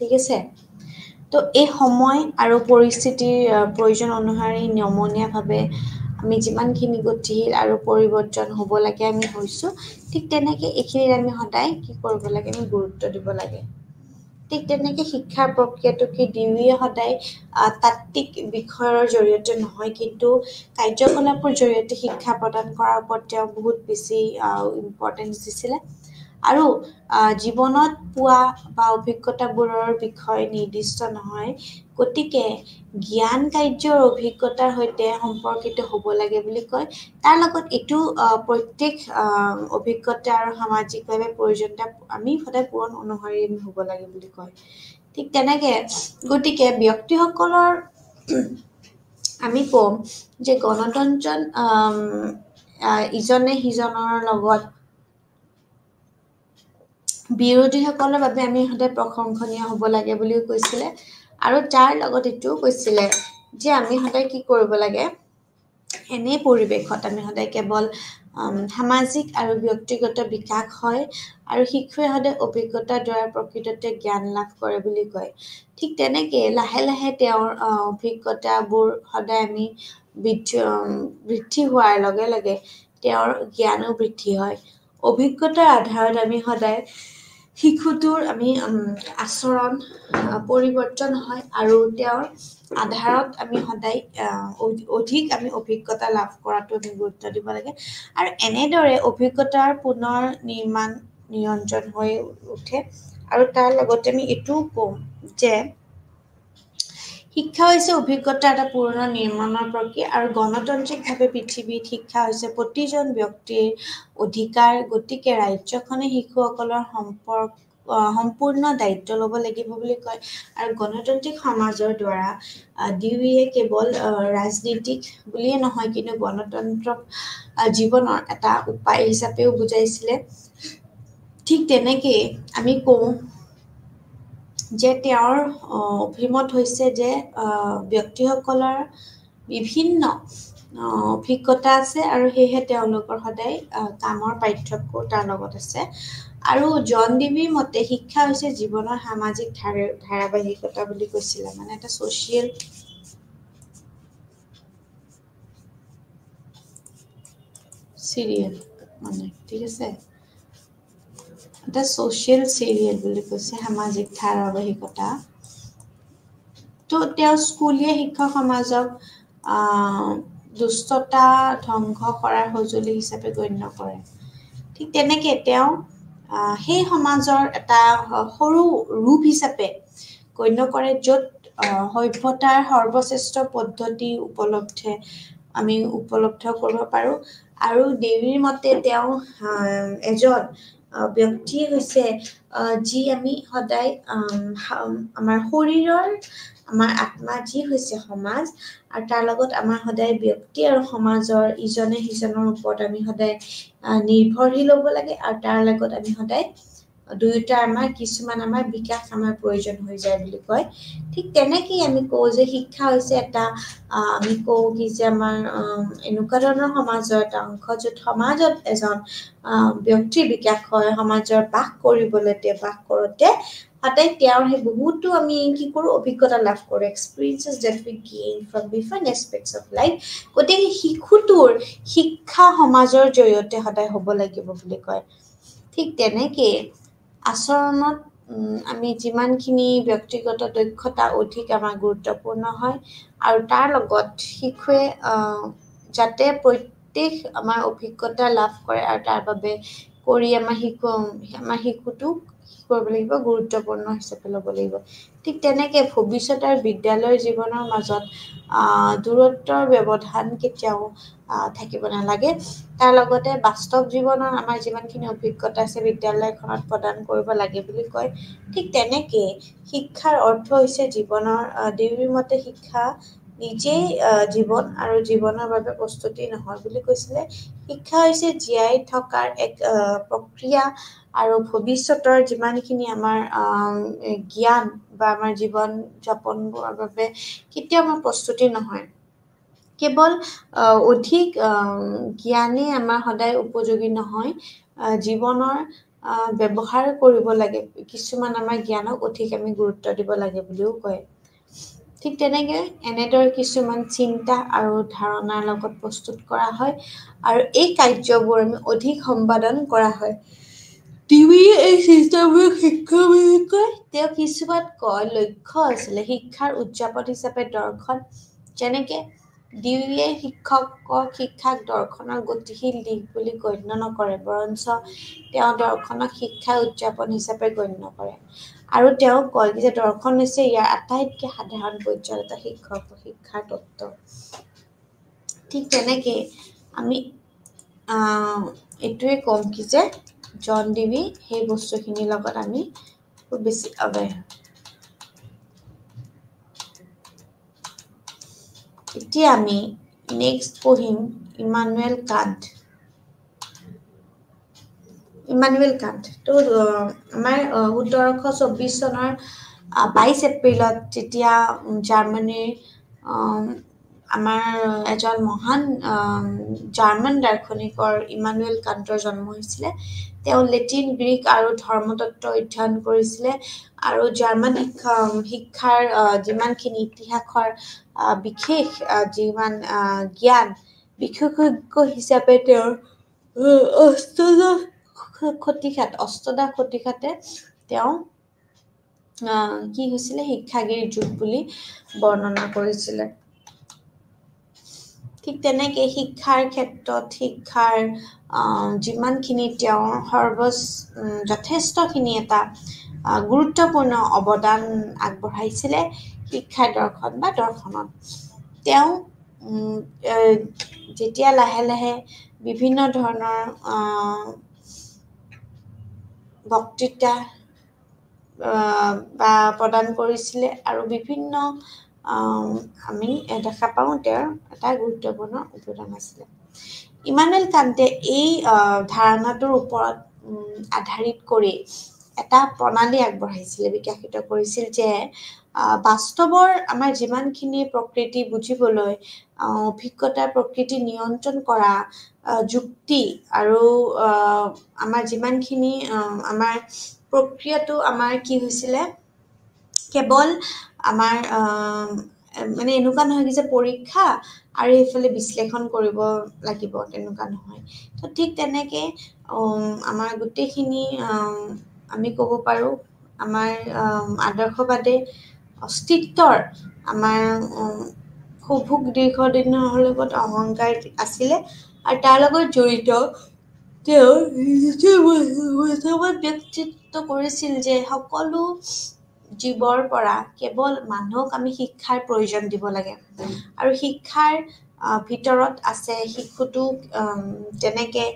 ঠিক আছে তো এই সময় আৰু পৰিস্থিতিৰ প্ৰয়োজন অনুসৰি নিয়মনীয়াভাৱে আমি যিমানখিনি গতিশীল আৰু পৰিৱৰ্তন হ'ব লাগে আমি হৈছোঁ ঠিক তেনেকৈ এইখিনিত আমি সদায় কি কৰিব লাগে আমি গুৰুত্ব দিব লাগে ঠিক তেনেকৈ শিক্ষাৰ প্ৰক্ৰিয়াটো কি ডিউয়ে সদায় তাত্ত্বিক বিষয়ৰ জৰিয়তে নহয় কিন্তু কাৰ্যকলাপৰ জৰিয়তে শিক্ষা প্ৰদান কৰাৰ ওপৰত তেওঁ বহুত বেছি ইম্পৰ্টেঞ্চ দিছিলে আৰু জীৱনত পোৱা বা অভিজ্ঞতাবোৰৰ বিষয় নিৰ্দিষ্ট নহয় গতিকে জ্ঞান কাৰ্যৰ অভিজ্ঞতাৰ সৈতে সম্পৰ্কিত হ'ব লাগে বুলি কয় তাৰ লগত এইটো প্ৰত্যেক অভিজ্ঞতা আৰু সামাজিকভাৱে প্ৰয়োজনীয়তা আমি সদায় পূৰণ অনুসৰি হ'ব লাগে বুলি কয় ঠিক তেনেকৈ গতিকে ব্যক্তিসকলৰ আমি কম যে গণতন্ত্ৰ ইজনে সিজনৰ লগত বিৰোধীসকলৰ বাবে আমি সদায় প্ৰশংসনীয় হ'ব লাগে বুলিও কৈছিলে আৰু তাৰ লগত এইটোও কৈছিলে যে আমি সদায় কি কৰিব লাগে এনে পৰিৱেশত আমি সদায় কেৱল সামাজিক আৰু ব্যক্তিগত বিকাশ হয় আৰু শিশুৱে সদায় অভিজ্ঞতাৰ দ্বাৰা প্ৰকৃততে জ্ঞান লাভ কৰে বুলি কয় ঠিক তেনেকৈ লাহে লাহে তেওঁৰ অভিজ্ঞতাবোৰ সদায় আমি বৃদ্ধি হোৱাৰ লগে লগে তেওঁৰ জ্ঞানো বৃদ্ধি হয় অভিজ্ঞতাৰ আধাৰত আমি সদায় শিশুটোৰ আমি আচৰণ পৰিৱৰ্তন হয় আৰু তেওঁৰ আধাৰত আমি সদায় অধিক আমি অভিজ্ঞতা লাভ কৰাটো আমি গুৰুত্ব দিব লাগে আৰু এনেদৰে অভিজ্ঞতাৰ পুনৰ নিৰ্মাণ নিৰঞ্জন হৈ উঠে আৰু তাৰ লগতে আমি এইটোও কম যে শিক্ষা হৈছে অভিজ্ঞতা এটা পুনৰ নিৰ্মাণৰ প্ৰক্ৰিয়া আৰু গণতান্ত্ৰিকভাৱে পৃথিৱীত শিক্ষা হৈছে প্ৰতিজন ব্যক্তিৰ অধিকাৰ গতিকে ৰাজ্যখনে শিশুসকলৰ সম্পূৰ্ণ দায়িত্ব ল'ব লাগিব বুলি কয় আৰু গণতান্ত্ৰিক সমাজৰ দ্বাৰা ডিউয়ে কেৱল ৰাজনীতিক বুলিয়ে নহয় কিন্তু গণতন্ত্ৰক জীৱনৰ এটা উপায় হিচাপেও বুজাইছিলে ঠিক তেনেকৈ আমি কওঁ যে তেওঁৰ অভিমত হৈছে যে ব্যক্তিসকলৰ বিভিন্ন অভিজ্ঞতা আছে আৰু সেয়েহে তেওঁলোকৰ সদায় কামৰ পাৰ্থক্য তাৰ লগত আছে আৰু জন ডিভিৰ মতে শিক্ষা হৈছে জীৱনৰ সামাজিক ধাৰাবাহিকতা বুলি কৈছিলে মানে এটা ছ'চিয়েল চিৰিয়েল মানে ঠিক আছে এটা ছ'চিয়েল চিৰিয়েল বুলি কৈছে সামাজিক ধাৰাবাহিকতা তো তেওঁ স্কুলীয়া শিক্ষা সমাজক দুষ্টতা ধ্বংস কৰাৰ সঁজুলি হিচাপে গণ্য কৰে ঠিক তেনেকৈ তেওঁ সেই সমাজৰ এটা সৰু ৰূপ হিচাপে গণ্য কৰে য'ত সভ্যতাৰ সৰ্বশ্ৰেষ্ঠ পদ্ধতি আমি উপলব্ধ কৰিব পাৰোঁ আৰু দেৱীৰ মতে তেওঁ এজন ব্যক্তি হৈছে যি আমি সদায় আমাৰ শৰীৰৰ আমাৰ আত্মা যি হৈছে সমাজ আৰু তাৰ লগত আমাৰ সদায় ব্যক্তি আৰু সমাজৰ ইজনে সিজনৰ ওপৰত আমি সদায় নিৰ্ভৰশীল হ'ব লাগে আৰু তাৰ লগত আমি সদায় দুয়োটা আমাৰ কিছুমান আমাৰ বিকাশ আমাৰ প্ৰয়োজন হৈ যায় বুলি কয় ঠিক তেনেকেই আমি কওঁ যে শিক্ষা হৈছে এটা আমি কওঁ কি যে আমাৰ এনেকুৱা ধৰণৰ সমাজৰ এটা অংশ য'ত সমাজত এজন ব্যক্তিৰ বিকাশ হয় সমাজৰ বাস কৰোঁতে সদায় তেওঁৰ সেই বহুতো আমি কি কৰোঁ অভিজ্ঞতা লাভ কৰোঁ experiences date we gain from different aspects of life গতিকে শিশুটোৰ শিক্ষা সমাজৰ জৰিয়তে সদায় হ'ব লাগিব বুলি কয় ঠিক তেনেকৈ আচৰণত আমি যিমানখিনি ব্যক্তিগত দক্ষতা অধিক আমাৰ গুৰুত্বপূৰ্ণ হয় আৰু তাৰ লগত শিশুৱে যাতে প্ৰত্যেক আমাৰ অভিজ্ঞতা লাভ কৰে আৰু তাৰ বাবে কৰি আমাৰ শিশুটোক কৰিব লাগিব গুৰুত্বপূৰ্ণ হিচাপে ল'ব লাগিব ঠিক তেনেকৈ ভৱিষ্যতৰ বিদ্যালয়ৰ জীৱনৰ মাজত দূৰত্বৰ ব্যৱধান কেতিয়াও থাকিব নালাগে তাৰ লগতে বাস্তৱ জীৱনৰ আমাৰ যিমানখিনি অভিজ্ঞতা আছে বিদ্যালয়খনত প্ৰদান কৰিব লাগে বুলি কয় ঠিক তেনেকৈ শিক্ষাৰ অৰ্থ হৈছে জীৱনৰ দেৱীৰ মতে শিক্ষা নিজেই জীৱন আৰু জীৱনৰ বাবে প্ৰস্তুতি নহয় বুলি কৈছিলে শিক্ষা হৈছে জীয়াই থকাৰ এক প্ৰক্ৰিয়া আৰু ভৱিষ্যতৰ যিমানখিনি আমাৰ জ্ঞান বা আমাৰ জীৱন যাপনৰ বাবে কেতিয়াও আমাৰ প্ৰস্তুতি নহয় কেৱল অধিক জ্ঞানে আমাৰ সদায় উপযোগী নহয় জীৱনৰ ব্যৱহাৰ কৰিব লাগে কিছুমান আমাৰ জ্ঞানক অধিক আমি গুৰুত্ব দিব লাগে বুলিও কয় ঠিক তেনেকৈ এনেদৰে কিছুমান চিন্তা আৰু ধাৰণাৰ লগত প্ৰস্তুত কৰা হয় আৰু এই কাৰ্যবোৰ আমি অধিক সম্পাদন কৰা হয় টিভিয়ে এই চিন্তাবোৰ শিক্ষা বুলি কয় তেওঁ কিছুমান লক্ষ্য আছিলে শিক্ষাৰ উদযাপন হিচাপে দৰ্শন যেনেকৈ ডিউয়ে শিক্ষাক দৰ্শনৰ গতিশীল দিশ বুলি গণ্য নকৰে বৰঞ্চ তেওঁ দৰ্শনক শিক্ষা উদযাপন হিচাপে গণ্য কৰে আৰু তেওঁ কয় যে দৰ্শন হৈছে ইয়াৰ আটাইতকৈ সাধাৰণ পৰ্যায়ৰ এটা শিক্ষাৰ তত্ত্ব ঠিক তেনেকৈ আমি এইটোৱে ক'ম কি যে জন ডিভি সেই বস্তুখিনিৰ লগত আমি খুব বেছি অৱেৰ এতিয়া আমি নেক্সট পঢ়িম ইমানুৱেল কাণ্ট তো আমাৰ 1724 চনৰ 22 এপ্ৰিলত যেতিয়া জাৰ্মানীৰ আমাৰ এজন মহান জাৰ্মান দাৰ্শনিকৰ ইমানুৱেল কাণ্টৰ জন্ম হৈছিলে তেওঁ লেটিন গ্ৰীক আৰু ধৰ্মতত্ত্ব অধ্যয়ন কৰিছিলে আৰু জাৰ্মান শিক্ষাৰ যিমানখিনি ইতিহাসৰ বিশেষ যিমান জ্ঞান বিশেষজ্ঞ হিচাপে তেওঁৰ অষ্টদশ শতিকাতে তেওঁ কি হৈছিলে শিক্ষাগিৰি যুগ বুলি বৰ্ণনা কৰিছিলে ঠিক তেনেকৈ শিক্ষাৰ ক্ষেত্ৰত শিক্ষাৰ যিমানখিনি তেওঁৰ যথেষ্টখিনি এটা গুৰুত্বপূৰ্ণ অৱদান আগবঢ়াইছিলে শিক্ষা দৰ্শন বা দৰ্শনত তেওঁ যেতিয়া লাহে লাহে বিভিন্ন ধৰণৰ বক্তৃতা বা প্ৰদান কৰিছিলে আৰু বিভিন্ন আমি দেখা পাওঁ তেওঁৰ এটা গুৰুত্বপূৰ্ণ অৱদান আছিলে ইমানুৱেল কান্তে এই ধাৰণাটোৰ ওপৰত আধাৰিত কৰি এটা প্ৰণালী আগবঢ়াইছিলে বিকশিত কৰিছিল যে বাস্তৱৰ আমাৰ যিমানখিনি প্ৰকৃতি বুজিবলৈ অভিজ্ঞতাৰ প্ৰকৃতি নিয়ন্ত্ৰণ কৰা যুক্তি আৰু আমাৰ যিমানখিনি আমাৰ প্ৰক্ৰিয়াটো আমাৰ কি হৈছিলে কেৱল আমাৰ মানে এনেকুৱা নহয় কি যে পৰীক্ষা আৰু এইফালে বিশ্লেষণ কৰিব লাগিব তেনেকুৱা নহয় তো ঠিক তেনেকৈ আমাৰ গোটেইখিনি আমি ক'ব পাৰোঁ আমাৰ আদৰ্শবাদে অস্তিত্বৰ আমাৰ সুভোগ দীৰ্ঘদিনৰ লগত অহংকাৰ আছিলে আৰু তাৰ লগত জড়িত তেওঁ ব্যক্তিত্ব কৰিছিল যে সকলো জীৱৰ পৰা কেৱল মানুহক আমি শিক্ষাৰ প্ৰয়োজন দিব লাগে আৰু শিক্ষাৰ ভিতৰত আছে শিশুটো যেনেকৈ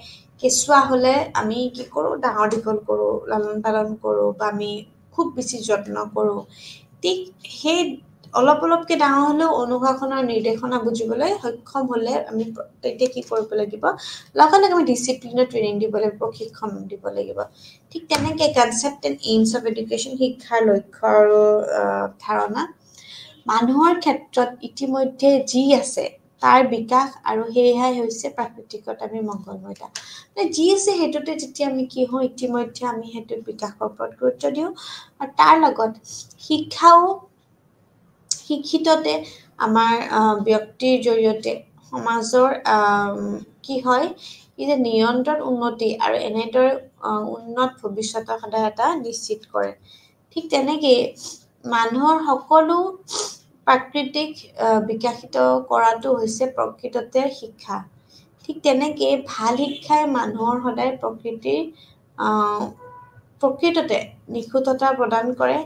কেঁচুৱা হ'লে আমি কি কৰোঁ ডাঙৰ দীঘল কৰোঁ লালন পালন কৰোঁ বা আমি খুব বেছি যত্ন কৰোঁ ঠিক সেই অলপ অলপকৈ ডাঙৰ হ'লেও অনুশাসনৰ নিৰ্দেশনা বুজিবলৈ সক্ষম হ'লে আমি তেতিয়া কি কৰিব লাগিব লগে লগে আমি ডিচিপ্লিনৰ ট্ৰেইনিং দিব লাগিব প্ৰশিক্ষণ দিব লাগিব ঠিক তেনেকৈ concept and aims of education শিক্ষাৰ লক্ষ্য আৰু ধাৰণা মানুহৰ ক্ষেত্ৰত ইতিমধ্যে যি আছে তাৰ বিকাশ আৰু সেয়াই হৈছে প্ৰাকৃতিকতা আমি মংগলময়তা মানে যি আছে সেইটোতে যেতিয়া আমি কি হওঁ ইতিমধ্যে আমি সেইটো বিকাশৰ ওপৰত গুৰুত্ব দিওঁ আৰু তাৰ লগত শিক্ষাও শিক্ষিততে আমাৰ ব্যক্তিৰ জৰিয়তে সমাজৰ কি হয় কি যে নিৰন্তৰ উন্নতি আৰু এনেদৰে উন্নত ভৱিষ্যতৰ সদায় এটা নিশ্চিত কৰে ঠিক তেনেকৈ মানুহৰ সকলো প্ৰাকৃতিক বিকশিত কৰাটো হৈছে প্ৰকৃততে শিক্ষা ঠিক তেনেকৈ ভাল শিক্ষাই মানুহৰ সদায় প্ৰকৃততে নিখুঁততা প্ৰদান কৰে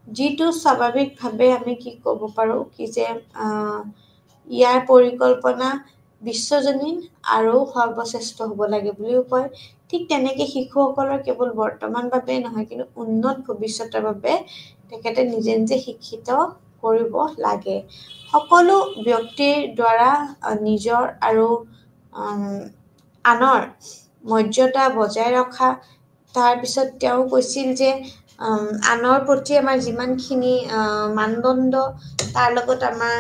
যিটো স্বাভাৱিকভাৱে আমি কি ক'ব পাৰোঁ কি যে ইয়াৰ পৰিকল্পনা বিশ্বজনীন আৰু সৰ্বশ্ৰেষ্ঠ হ'ব লাগে বুলিও কয় ঠিক তেনেকৈ শিশুসকলৰ কেৱল বৰ্তমান বাবেই নহয় কিন্তু উন্নত ভৱিষ্যতৰ বাবে তেখেতে নিজে নিজে শিক্ষিত কৰিব লাগে সকলো ব্যক্তিৰ দ্বাৰা নিজৰ আৰু আনৰ মৰ্যাদা বজাই ৰখা তাৰপিছত তেওঁ কৈছিল যে আনৰ প্ৰতি আমাৰ যিমানখিনি মানদণ্ড তাৰ লগত আমাৰ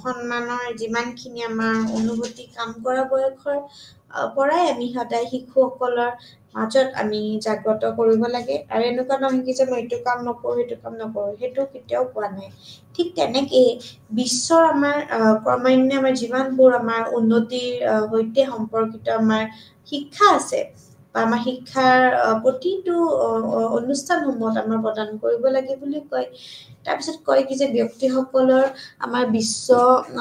সন্মানৰ যিমানখিনি আমাৰ অনুভূতি কাম কৰা বয়সৰ পৰাই আমি সদায় শিশুসকলৰ মাজত আমি জাগ্ৰত কৰিব লাগে আৰু এনেকুৱা নহয় কি যে মই এইটো কাম নকৰোঁ সেইটো কেতিয়াও কোৱা নাই ঠিক তেনেকেই বিশ্বৰ আমাৰ ক্ৰমান্বয়ে আমাৰ যিমানবোৰ আমাৰ উন্নতিৰ সৈতে সম্পৰ্কিত আমাৰ শিক্ষা আছে বা আমাৰ শিক্ষাৰ প্ৰতিটো অনুষ্ঠানসমূহত আমাৰ প্ৰদান কৰিব লাগে বুলি কয় তাৰপিছত কয় কি যে ব্যক্তিসকলৰ আমাৰ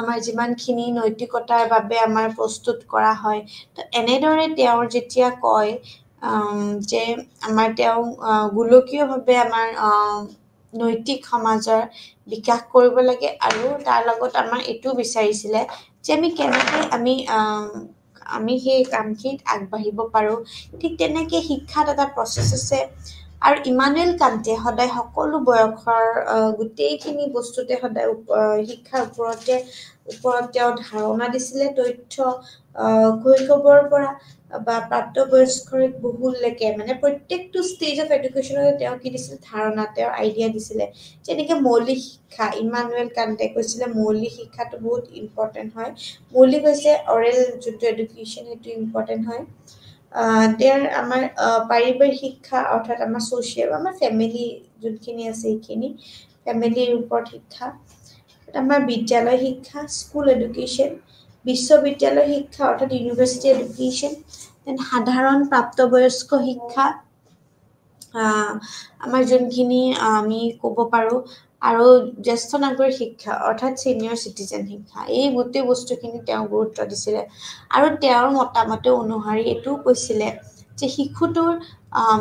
আমাৰ যিমানখিনি নৈতিকতাৰ বাবে আমাৰ প্ৰস্তুত কৰা হয় তো এনেদৰে তেওঁৰ যেতিয়া কয় যে আমাৰ তেওঁ গোলকীয়ভাৱে আমাৰ নৈতিক সমাজৰ বিকাশ কৰিব লাগে আৰু তাৰ লগত আমাৰ এইটো বিচাৰিছিলে যে আমি কেনেকৈ আমি সেই কামখিনিত আগবাঢ়িব পাৰোঁ ঠিক তেনেকৈ শিক্ষাত এটা প্ৰচেছ আছে আৰু ইমানুৱেল কান্তে সদায় সকলো বয়সৰ গোটেইখিনি বস্তুতে সদায় শিক্ষাৰ ওপৰত তেওঁ ধাৰণা দিছিলে তথ্য শৈশৱৰ পৰা বা প্ৰাপ্তবয়স্কৰ বহুলৈকে মানে প্ৰত্যেকটো ষ্টেজ অফ এডুকেশ্যনতে তেওঁ কি দিছিল ধাৰণা তেওঁৰ আইডিয়া দিছিলে যেনেকৈ মৌলিক শিক্ষা ইমানুৱেল কান্তে কৈছিলে মৌলিক শিক্ষাটো বহুত ইম্পৰ্টেণ্ট হয় মৌলিক হৈছে অৰেল যোনটো এডুকেশ্যন সেইটো ইম্পৰ্টেণ্ট হয় তেওঁৰ আমাৰ পাৰিবাৰিক শিক্ষা অৰ্থাৎ আমাৰ ছ'চিয়েল আমাৰ ফেমিলি যোনখিনি আছে সেইখিনি ফেমিলিৰ ওপৰত শিক্ষা আমাৰ বিদ্যালয় শিক্ষা স্কুল এডুকেশ্যন বিশ্ববিদ্যালয় শিক্ষা অৰ্থাৎ ইউনিভাৰ্চিটি এডুকেশ্যন দেন সাধাৰণ প্ৰাপ্তবয়স্ক শিক্ষা আমাৰ যোনখিনি আমি ক'ব পাৰোঁ আৰু জ্যেষ্ঠ নাগৰিক শিক্ষা অৰ্থাৎ ছিনিয়ৰ চিটিজেন শিক্ষা এই গোটেই বস্তুখিনি তেওঁ গুৰুত্ব দিছিলে আৰু তেওঁৰ মতামতে অনুসৰি এইটোও কৈছিলে যে শিশুটোৰ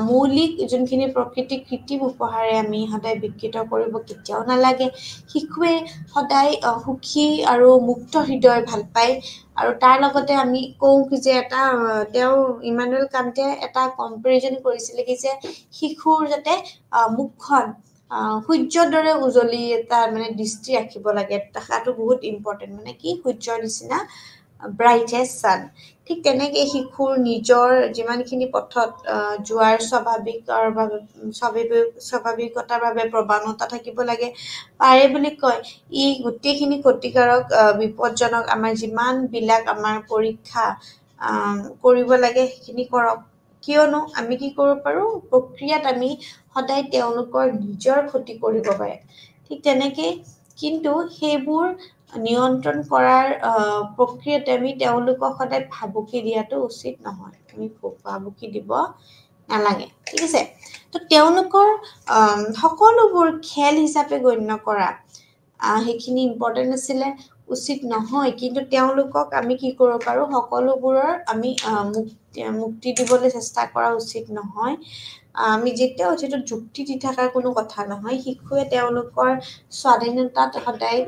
মৌলিক যোনখিনি প্ৰকৃতিক কৃত্ৰিম উপহাৰে আমি সদায় বিকৃত কৰিব কেতিয়াও নালাগে শিশুৱে সদায় সুখী আৰু মুক্ত হৃদয় ভাল পায় আৰু তাৰ লগতে আমি কওঁ যে এটা তেওঁ ইমানুৱেল কান্তে এটা কম্পেৰিজন কৰিছিলে কি যে শিশুৰ যাতে মুখখন সূৰ্যৰ দৰে উজলি এটা মানে দৃষ্টি ৰাখিব লাগে থকাটো বহুত ইম্পৰ্টেণ্ট মানে কি সূৰ্যৰ নিচিনা ব্ৰাইটেষ্ট ছান ঠিক তেনেকে শিশুৰ নিজৰ যিমানখিনি পথত যোৱাৰ স্বাভাৱিকতাৰ বাবে প্ৰৱণতা থাকিব লাগে পাৰে বুলি কয় ই গোটেইখিনি ক্ষতিকাৰক বিপদজনক আমাৰ যিমানবিলাক আমাৰ পৰীক্ষা কৰিব লাগে সেইখিনি কৰক কিয়নো আমি কি কৰিব পাৰোঁ প্ৰক্ৰিয়াত আমি সদায় তেওঁলোকৰ নিজৰ ক্ষতি কৰিব পাৰে ঠিক তেনেকে কিন্তু সেইবোৰ নিয়ন্ত্ৰণ কৰাৰ প্ৰক্ৰিয়াতে আমি তেওঁলোকক সদায় ভাবুকি দিয়াটো উচিত নহয় আমি ভাবুকি দিব নালাগে ঠিক আছে তো তেওঁলোকৰ সকলোবোৰ খেল হিচাপে গণ্য কৰা সেইখিনি ইম্পৰ্টেণ্ট আছিলে উচিত নহয় কিন্তু তেওঁলোকক আমি কি কৰিব পাৰোঁ সকলোবোৰৰ আমি মুক্তি দিবলৈ চেষ্টা কৰা উচিত নহয় আমি যেতিয়াও যিটো যুক্তি দি থকাৰ কোনো কথা নহয় শিশুৱে তেওঁলোকৰ স্বাধীনতাত সদায়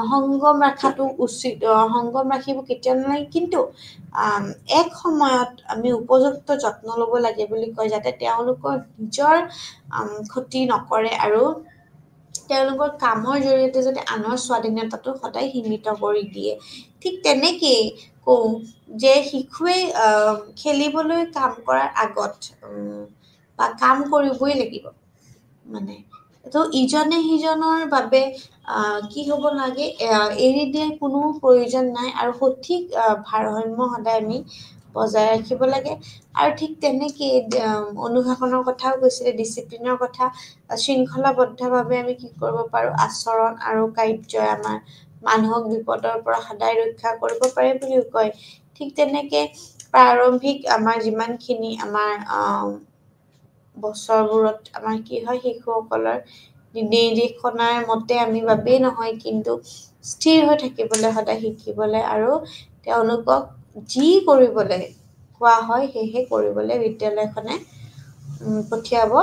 সংগম ৰখাটো উচিত সংগম ৰাখিব কেতিয়াও নালাগে কিন্তু এক সময়ত আমি উপযুক্ত যত্ন ল'ব লাগে বুলি কয় যাতে তেওঁলোকৰ নিজৰ ক্ষতি নকৰে আৰু তেওঁলোকৰ কামৰ জৰিয়তে যাতে আনৰ স্বাধীনতাটো সদায় সীমিত কৰি দিয়ে ঠিক তেনেকেই কওঁ যে শিশুৱে খেলিবলৈ কাম কৰাৰ আগত বা কাম কৰিবই লাগিব মানে তো ইজনে সিজনৰ বাবে কি হ'ব লাগে এৰি দিয়াৰ কোনো প্ৰয়োজন নাই আৰু সঠিক ভাৰসাম্য সদায় আমি বজাই ৰাখিব লাগে আৰু ঠিক তেনেকেই অনুশাসনৰ কথাও কৈছিলে ডিচিপ্লিনৰ কথা শৃংখলাবদ্ধভাৱে আমি কি কৰিব পাৰোঁ আচৰণ আৰু কাৰ্যই আমাৰ মানুহক বিপদৰ পৰা সদায় ৰক্ষা কৰিব পাৰে বুলিও কয় ঠিক তেনেকে প্ৰাৰম্ভিক আমাৰ যিমানখিনি আমাৰ বছৰবোৰত আমাৰ কি হয় শিশুসকলৰ নিৰ্দেশনাৰ মতে আমি বাবেই নহয় কিন্তু স্থিৰ হৈ থাকিবলৈ সদায় শিকিবলৈ আৰু তেওঁলোকক যি কৰিবলৈ কোৱা হয় সেয়েহে কৰিবলৈ বিদ্যালয়খনে পঠিয়াব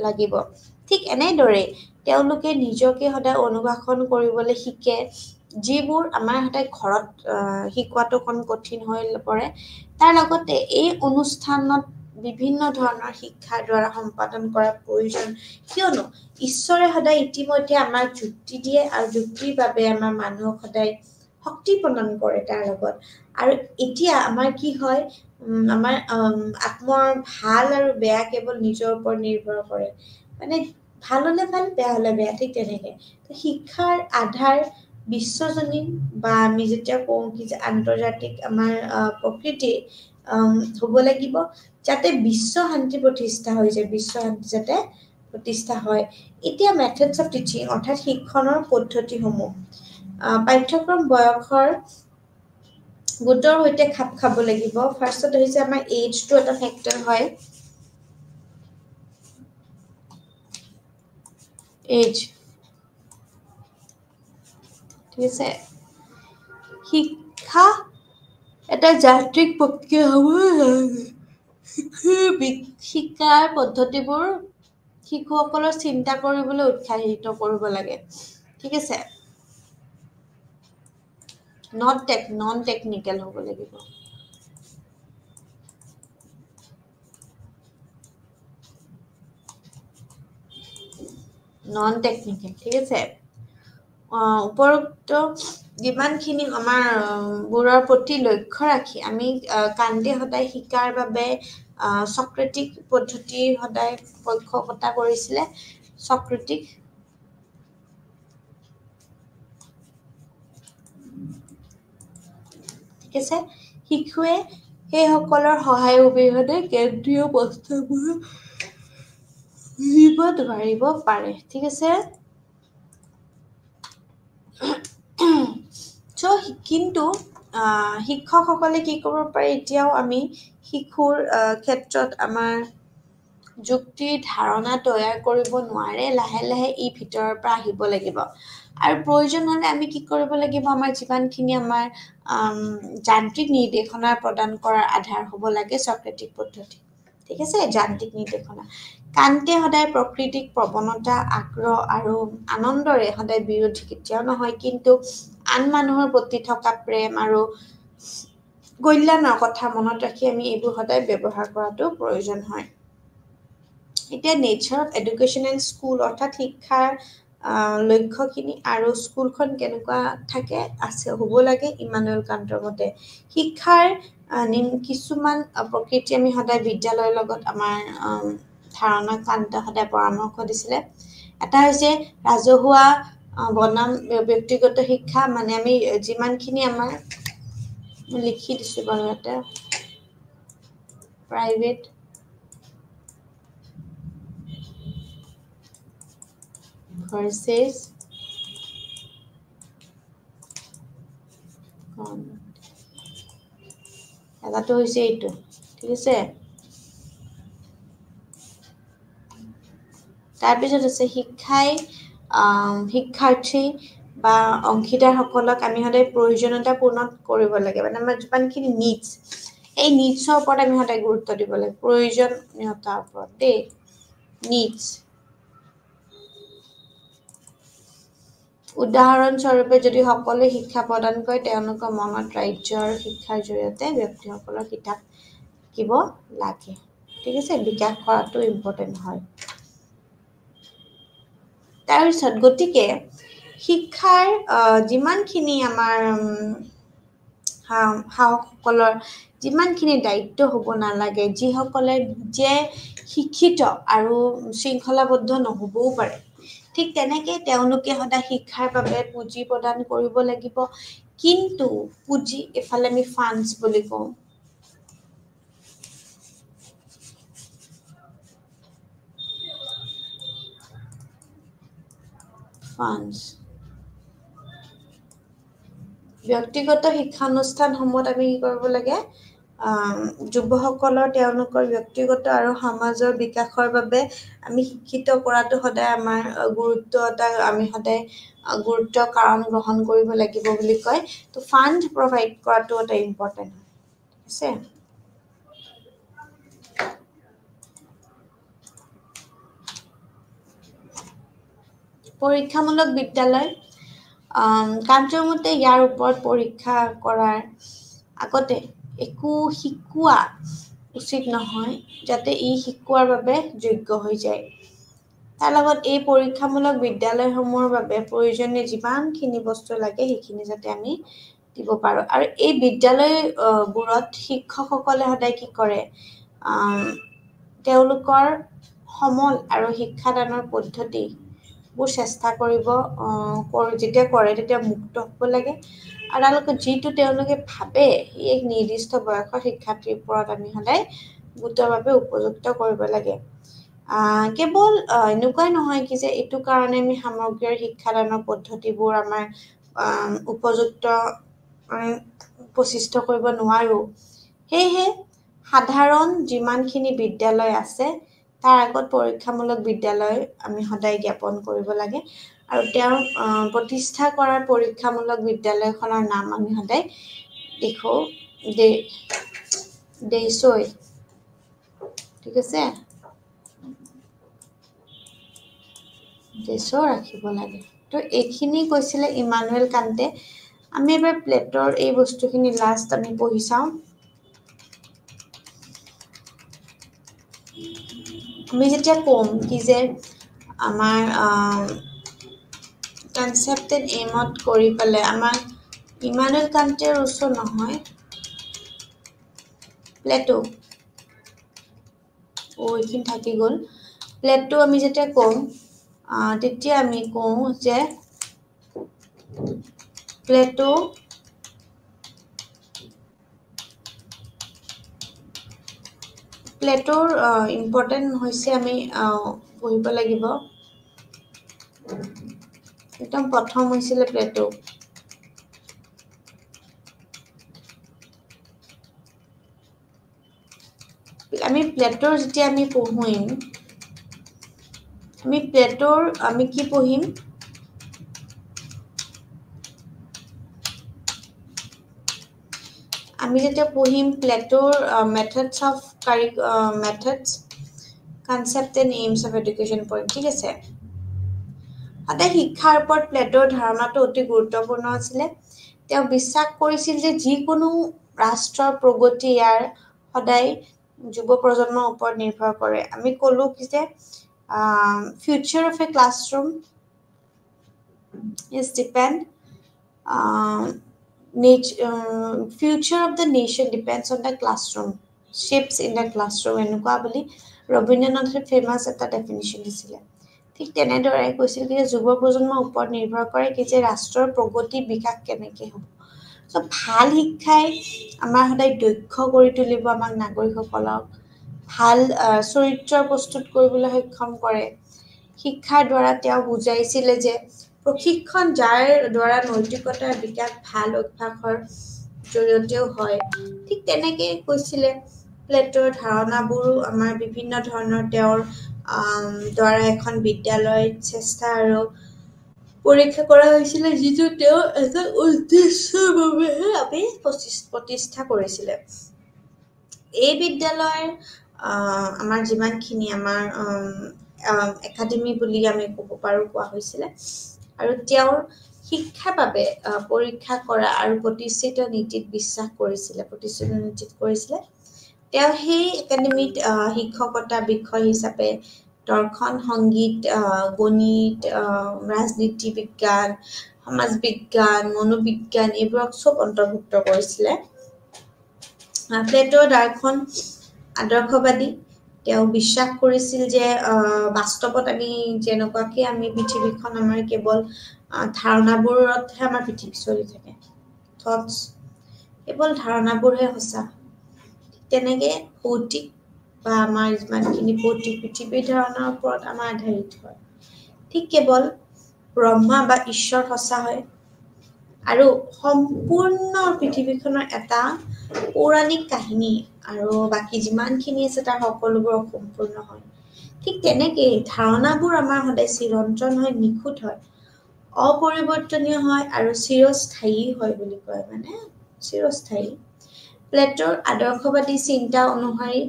লাগিব ঠিক এনেদৰে তেওঁলোকে নিজকে সদায় অনুশাসন কৰিবলৈ শিকে যিবোৰ আমাৰ সদায় ঘৰত শিকোৱাটো অকণ কঠিন হৈ পৰে তাৰ লগতে এই অনুষ্ঠানত বিভিন্ন ধৰণৰ শিক্ষাৰ দ্বাৰা সম্পাদন কৰাৰ প্ৰয়োজন কিয়নো ঈশ্বৰে সদায় ইতিমধ্যে আমাক যুক্তি দিয়ে আৰু যুক্তিৰ বাবে আমাৰ মানুহক সদায় শক্তি প্ৰদান কৰে তাৰ লগত আৰু এতিয়া আমাৰ কি হয় আমাৰ আত্মৰ ভাল আৰু বেয়া কেৱল নিজৰ ওপৰত নিৰ্ভৰ কৰে মানে ভাল হ'লে ভাল বেয়া হ'লে বেয়া ঠিক তেনেকে শিক্ষাৰ আধাৰ বিশ্বজনীন বা আমি যেতিয়া কওঁ কি যে আন্তৰ্জাতিক আমাৰ প্ৰকৃতি হ'ব লাগিব যাতে বিশ্ব শান্তি প্ৰতিষ্ঠা হৈ যায় বিশ্ব শান্তি যাতে প্ৰতিষ্ঠা হয় এতিয়া মেথডছ অফ টিচিং অৰ্থাৎ শিক্ষণৰ পদ্ধতিসমূহ পাঠ্যক্ৰম বয়সৰ গোটৰ সৈতে খাপ খাব লাগিব ফাৰ্ষ্টত হৈছে আমাৰ এইজটো এটা ফেক্টৰ হয় এইজ ঠিক আছে শিক্ষা এটা যান্ত্ৰিক প্ৰক্ৰিয়া হ'ব শিক্ষাৰ পদ্ধতিবোৰ শিশুসকলৰ চিন্তা কৰিবলৈ উৎসাহিত কৰিব লাগে ঠিক আছে নন টেকনিকেল হ'ব লাগিব নন টেকনিকেল ঠিক আছে উপৰোক্ত যিমানখিনি আমাৰ বোৰৰ প্ৰতি লক্ষ্য ৰাখি আমি কান্দি সদায় শিকাৰ বাবে চক্ৰেটিক পদ্ধতি সদায় পক্ষপাতা কৰিছিলে চক্ৰেটিক ঠিক আছে শিশুৱে সেইসকলৰ সহায় অবিহনে কেন্দ্ৰীয় বস্তুবোৰ বুজিব নোৱাৰিব পাৰে ঠিক আছে কিন্তু শিক্ষকসকলে কি কৰিব পাৰে এতিয়াও আমি শিশুৰ ক্ষেত্ৰত আমাৰ যুক্তিৰ ধাৰণা তৈয়াৰ কৰিব নোৱাৰে লাহে লাহে ই ভিতৰৰ পৰা আহিব লাগিব আৰু প্ৰয়োজন হ'লে আমি কি কৰিব লাগিব আমাৰ যিমানখিনি আমাৰ যান্ত্ৰিক নিৰ্দেশনা প্ৰদান কৰাৰ আধাৰ হ'ব লাগে সক্ৰেটিক পদ্ধতি ঠিক আছে যান্ত্ৰিক নিৰ্দেশনা কান্তে সদায় প্ৰকৃতিক প্ৰৱণতা আগ্ৰহ আৰু আনন্দৰে সদায় বিৰোধী কেতিয়াও নহয় কিন্তু আন মানুহৰ প্ৰতি থকা প্ৰেম আৰু কল্যাণৰ কথা মনত ৰাখি আমি এইবোৰ সদায় ব্যৱহাৰ কৰাটো প্ৰয়োজন হয় এতিয়া nature of education and school অৰ্থাৎ শিক্ষাৰ লক্ষ্যখিনি আৰু স্কুলখন কেনেকুৱা থাকে আছে হ'ব লাগে ইমানুৱেল কান্তৰ মতে শিক্ষাৰ কিছুমান প্ৰকৃতি আমি সদায় বিদ্যালয়ৰ লগত আমাৰ ধাৰণা কান্ত সদায় পৰামৰ্শ দিছিলে এটা হৈছে ৰাজহুৱা বনাম ব্যক্তিগত শিক্ষা মানে আমি যিমানখিনি আমাৰ লিখি দিছোঁ বাৰু ইয়াতে প্ৰাইভেট versus এটাটো হৈছে এইটো ঠিক আছে তাৰপিছত আছে শিক্ষাৰ্থী বা অংশীদাৰসকলক আমি সদায় প্ৰয়োজনীয়তা পূৰ্ণ কৰিব লাগে মানে আমাৰ যিমানখিনি নিডছ এই নিডছৰ ওপৰত আমি সদায় গুৰুত্ব দিব লাগে প্ৰয়োজনীয়তাৰ ওপৰত দেই নিডছ উদাহৰণস্বৰূপে যদি সকলোৱে শিক্ষা প্ৰদান কৰে তেওঁলোকৰ মনত ৰাজ্য আৰু শিক্ষাৰ জৰিয়তে ব্যক্তিসকলৰ কিতাপ শিকিব লাগে ঠিক আছে বিকাশ কৰাটো ইম্পৰ্টেণ্ট হয় তাৰপিছত গতিকে শিক্ষাৰ যিমানখিনি আমাৰ সাহসকলৰ যিমানখিনি দায়িত্ব হ'ব নালাগে যিসকলে যে শিক্ষিত আৰু শৃংখলাবদ্ধ নহ'বও পাৰে ঠিক তেনেকে তেওঁলোকে সদায় শিক্ষাৰ বাবে পুঁজি প্ৰদান কৰিব লাগিব কিন্তু পুঁজি এফালে আমি ফাণ্ডছ বুলি কওঁ ফাণ্ডছ ব্যক্তিগত শিক্ষানুষ্ঠানসমূহত আমি কি কৰিব লাগে যুৱসকলৰ তেওঁলোকৰ ব্যক্তিগত আৰু সমাজৰ বিকাশৰ বাবে আমি শিক্ষিত কৰাটো সদায় আমাৰ গুৰুত্ব এটা আমি সদায় গুৰুত্ব কাৰণ গ্ৰহণ কৰিব লাগিব বুলি কয় তো ফাণ্ড প্ৰভাইড কৰাটো এটা ইম্পৰ্টেণ্ট হয় ঠিক আছে পৰীক্ষামূলক বিদ্যালয় কান্তৰ মতে ইয়াৰ ওপৰত পৰীক্ষা কৰাৰ আগতে একো শিকোৱা উচিত নহয় যাতে ই শিকোৱাৰ বাবে যোগ্য হৈ যায় তাৰ লগত এই পৰীক্ষামূলক বিদ্যালয়সমূহৰ বাবে প্ৰয়োজনীয় যিমানখিনি বস্তু লাগে সেইখিনি যাতে আমি দিব পাৰোঁ আৰু এই বিদ্যালয়বোৰত শিক্ষকসকলে সদায় কি কৰে তেওঁলোকৰ সমল আৰু শিক্ষাদানৰ পদ্ধতি বোৰ চেষ্টা কৰিব যেতিয়া কৰে তেতিয়া মুক্ত হ'ব লাগে আৰু তেওঁলোকে যিটো তেওঁলোকে ভাবে এক নিৰ্দিষ্ট বয়সৰ শিক্ষাৰ্থীৰ ওপৰত আমি সদায় গোটৰভাৱে উপযুক্ত কৰিব লাগে কেৱল এনেকুৱাই নহয় কি যে এইটো কাৰণে আমি সামগ্ৰীৰ শিক্ষাদানৰ পদ্ধতিবোৰ আমাৰ উপযুক্ত প্ৰচিষ্ঠ কৰিব নোৱাৰোঁ সেয়েহে সাধাৰণ যিমানখিনি বিদ্যালয় আছে তাৰ আগত পৰীক্ষামূলক বিদ্যালয় আমি সদায় জ্ঞাপন কৰিব লাগে আৰু তেওঁৰ প্ৰতিষ্ঠা কৰা পৰীক্ষামূলক বিদ্যালয়খনৰ নাম আমি সদায় লিখোঁ দেশৈ ঠিক আছে দেশো ৰাখিব লাগে তো এইখিনি কৈছিলে ইমানুৱেল কান্তে আমি এবাৰ প্লেটৰ এই বস্তুখিনি লাষ্ট আমি পঢ়ি চাওঁ আমি যেতিয়া কম কি যে আমাৰ কনচেপ্টেড এইমত কৰি পেলাই আমাৰ ইমানুৱেল কান্তেৰ ওচৰ নহয় প্লেটো এইখিনি থাকি গ'ল প্লেটো আমি যেতিয়া কম তেতিয়া আমি কওঁ যে প্লেটোৰ ইম্পৰ্টেণ্ট হৈছে আমি পঢ়িব লাগিব একদম প্ৰথম হৈছিলে প্লেটো আমি আমি প্লেটোৰ যেতিয়া আমি পঢ়িম আমি প্লেটোৰ আমি কি পঢ়িম আমি যেতিয়া পঢ়িম প্লেটোৰ methods of methods concept and aims of education পঢ়িম ঠিক আছে সদায় শিক্ষাৰ ওপৰত প্লেটোৰ ধাৰণাটো অতি গুৰুত্বপূৰ্ণ আছিল তেওঁ বিশ্বাস কৰিছিল যে যিকোনো ৰাষ্ট্ৰৰ প্ৰগতি ইয়াৰ সদায় যুৱ প্ৰজন্মৰ ওপৰত নিৰ্ভৰ কৰে আমি কলো কি যে future of a classroom is depend future of the nation depends on the classroom shapes in the classroom এনেকুৱা বুলি ৰবীন্দ্ৰনাথৰ ফেমাস এটা ডেফিনিশন দিছিলে ঠিক তেনেদৰে কৈছিল যে যুৱ প্ৰজন্মৰ ওপৰত নিৰ্ভৰ কৰে কি যে ৰাষ্ট্ৰৰ প্ৰগতি বিকাশ কেনেকৈ হ'ব সো ভাল শিক্ষাই আমাৰ সদায় দক্ষ কৰি তুলিব আমাক নাগৰিকসকলক ভাল চৰিত্ৰ প্ৰস্তুত কৰিবলৈ সক্ষম কৰে শিক্ষাৰ দ্বাৰা তেওঁ বুজাইছিলে যে প্ৰশিক্ষণ যাৰ দ্বাৰা নৈতিকতাৰ বিকাশ ভাল অভ্যাসৰ জৰিয়তেও হয় ঠিক তেনেকৈ কৈছিলে প্লেটোৰ ধাৰণাবোৰো আমাৰ বিভিন্ন ধৰণৰ তেওঁৰ দ্বাৰা এখন বিদ্যালয় চেষ্টা আৰু পৰীক্ষা কৰা হৈছিল যিটো তেওঁ এটা উদ্দেশ্যৰ বাবেহে আমি প্ৰতিষ্ঠা কৰিছিলে এই বিদ্যালয়ৰ আমাৰ যিমানখিনি আমাৰ একাডেমি বুলি আমি ক'ব পাৰো কোৱা হৈছিলে আৰু তেওঁৰ শিক্ষাৰ বাবে পৰীক্ষা কৰা আৰু প্ৰতিষ্ঠিত নীতিত বিশ্বাস কৰিছিলে তেওঁ সেই একাডেমিত শিক্ষকতা বিষয় হিচাপে দৰ্শন সংগীত গণিত ৰাজনীতি বিজ্ঞান সমাজ বিজ্ঞান মনোবিজ্ঞান এইবোৰক সব অন্তৰ্ভুক্ত কৰিছিলে প্লেটোৰ দৰ্শন আদৰ্শবাদী তেওঁ বিশ্বাস কৰিছিল যে বাস্তৱত আমি যেনেকুৱাকৈ আমি পৃথিৱীখন আমাৰ কেৱল ধাৰণাবোৰতহে আমাৰ পৃথিৱী চলি থাকে থটস কেৱল ধাৰণাবোৰহে সঁচা তেনেকৈ ভৌতিক বা আমাৰ যিমানখিনি ভৌতিক পৃথিৱীৰ ধাৰণাৰ ওপৰত আমাৰ আধাৰিত হয় ঠিক কেৱল ব্ৰহ্মা বা ঈশ্বৰ সঁচা হয় আৰু সম্পূৰ্ণ পৃথিৱীখনৰ এটা পৌৰাণিক কাহিনী আৰু বাকি যিমানখিনি আছে তাৰ সকলোবোৰ সম্পূৰ্ণ হয় ঠিক তেনেকৈ ধাৰণাবোৰ আমাৰ সদায় চিৰন্তন হয় নিখুঁত হয় অপৰিৱৰ্তনীয় হয় আৰু চিৰস্থায়ী হয় বুলি কয় মানে চিৰস্থায়ী প্লেটোৰ আদৰ্শবাদী চিন্তা অনুসৰি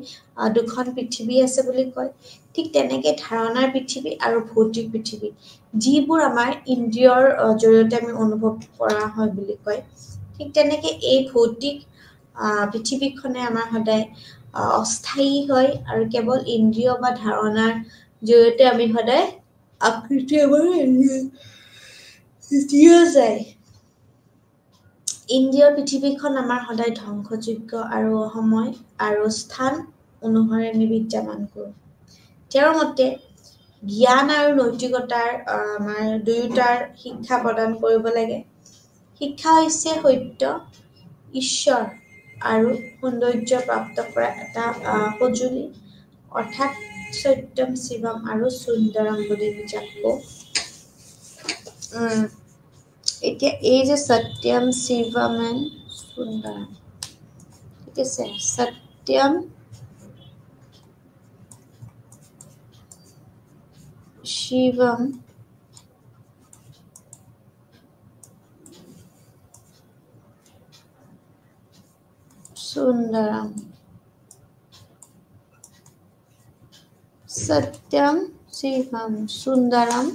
দুখন পৃথিৱী আছে বুলি কয় ঠিক তেনেকৈ ধাৰণাৰ পৃথিৱী আৰু ভৌতিক পৃথিৱী যিবোৰ আমাৰ ইন্দ্ৰিয়ৰ জৰিয়তে আমি অনুভৱ কৰা হয় বুলি কয় ঠিক তেনেকৈ এই ভৌতিক পৃথিৱীখনে আমাৰ সদায় অস্থায়ী হয় আৰু কেৱল ইন্দ্ৰিয় বা ধাৰণাৰ জৰিয়তে আমি সদায় আকৃতি আমাৰ দিয়া যায় ইন্দ্ৰিয়ৰ পৃথিৱীখন আমাৰ সদায় ধ্বংসযোগ্য আৰু সময় আৰু স্থান অনুসৰি আমি বিদ্যমান কৰোঁ তেওঁৰ মতে জ্ঞান আৰু নৈতিকতাৰ আমাৰ দুয়োটাৰ শিক্ষা প্ৰদান কৰিব লাগে শিক্ষা হৈছে সত্য ঈশ্বৰ আৰু সৌন্দৰ্য প্ৰাপ্ত কৰা এটা সঁজুলি অৰ্থাৎ সত্যম শিৱম আৰু সুন্দৰম বুলি যাক কওঁ এতিয়া এই যে সত্যম শিৱম এণ্ড সুন্দৰম ঠিক আছে সত্যম Shivam Sundaram. Satyam Shivam Sundaram.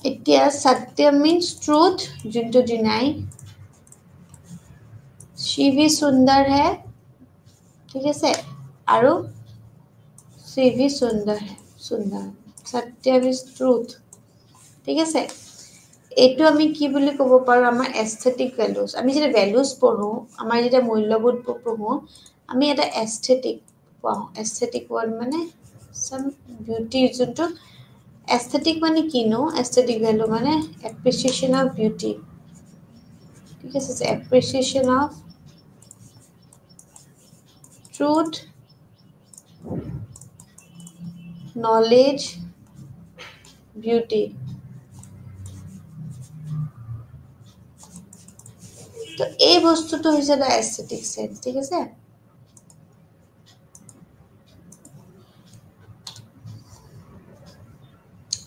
এতিয়া Satyam means truth, जिनको deny. शिव भी सुंदर है, ठीक है से? आरु शिव भी सुंदर है, सुंदर. Satyam is truth, ठीक है से? এইটো আমি কি বুলি ক'ব পাৰো আমাৰ এস্থেটিক ভ্যালুজ আমি যেটা ভ্যালুজ পঢ়ো আমাৰ যেটা মূল্যবোধ পঢ়ো আমি এটা এস্থেটিক পাওঁ এস্থেটিক ওয়ার্ড মানে সাম বিউটি যোনটো এস্থেটিক মানে কিনো এস্থেটিক ভ্যালু মানে অ্যাপ্রিসিয়েশন অফ বিউটি ঠিক আছে appreciation of truth knowledge beauty তো এই বস্তুটো হৈছে দা এস্থেটিক সেন্স ঠিক আছে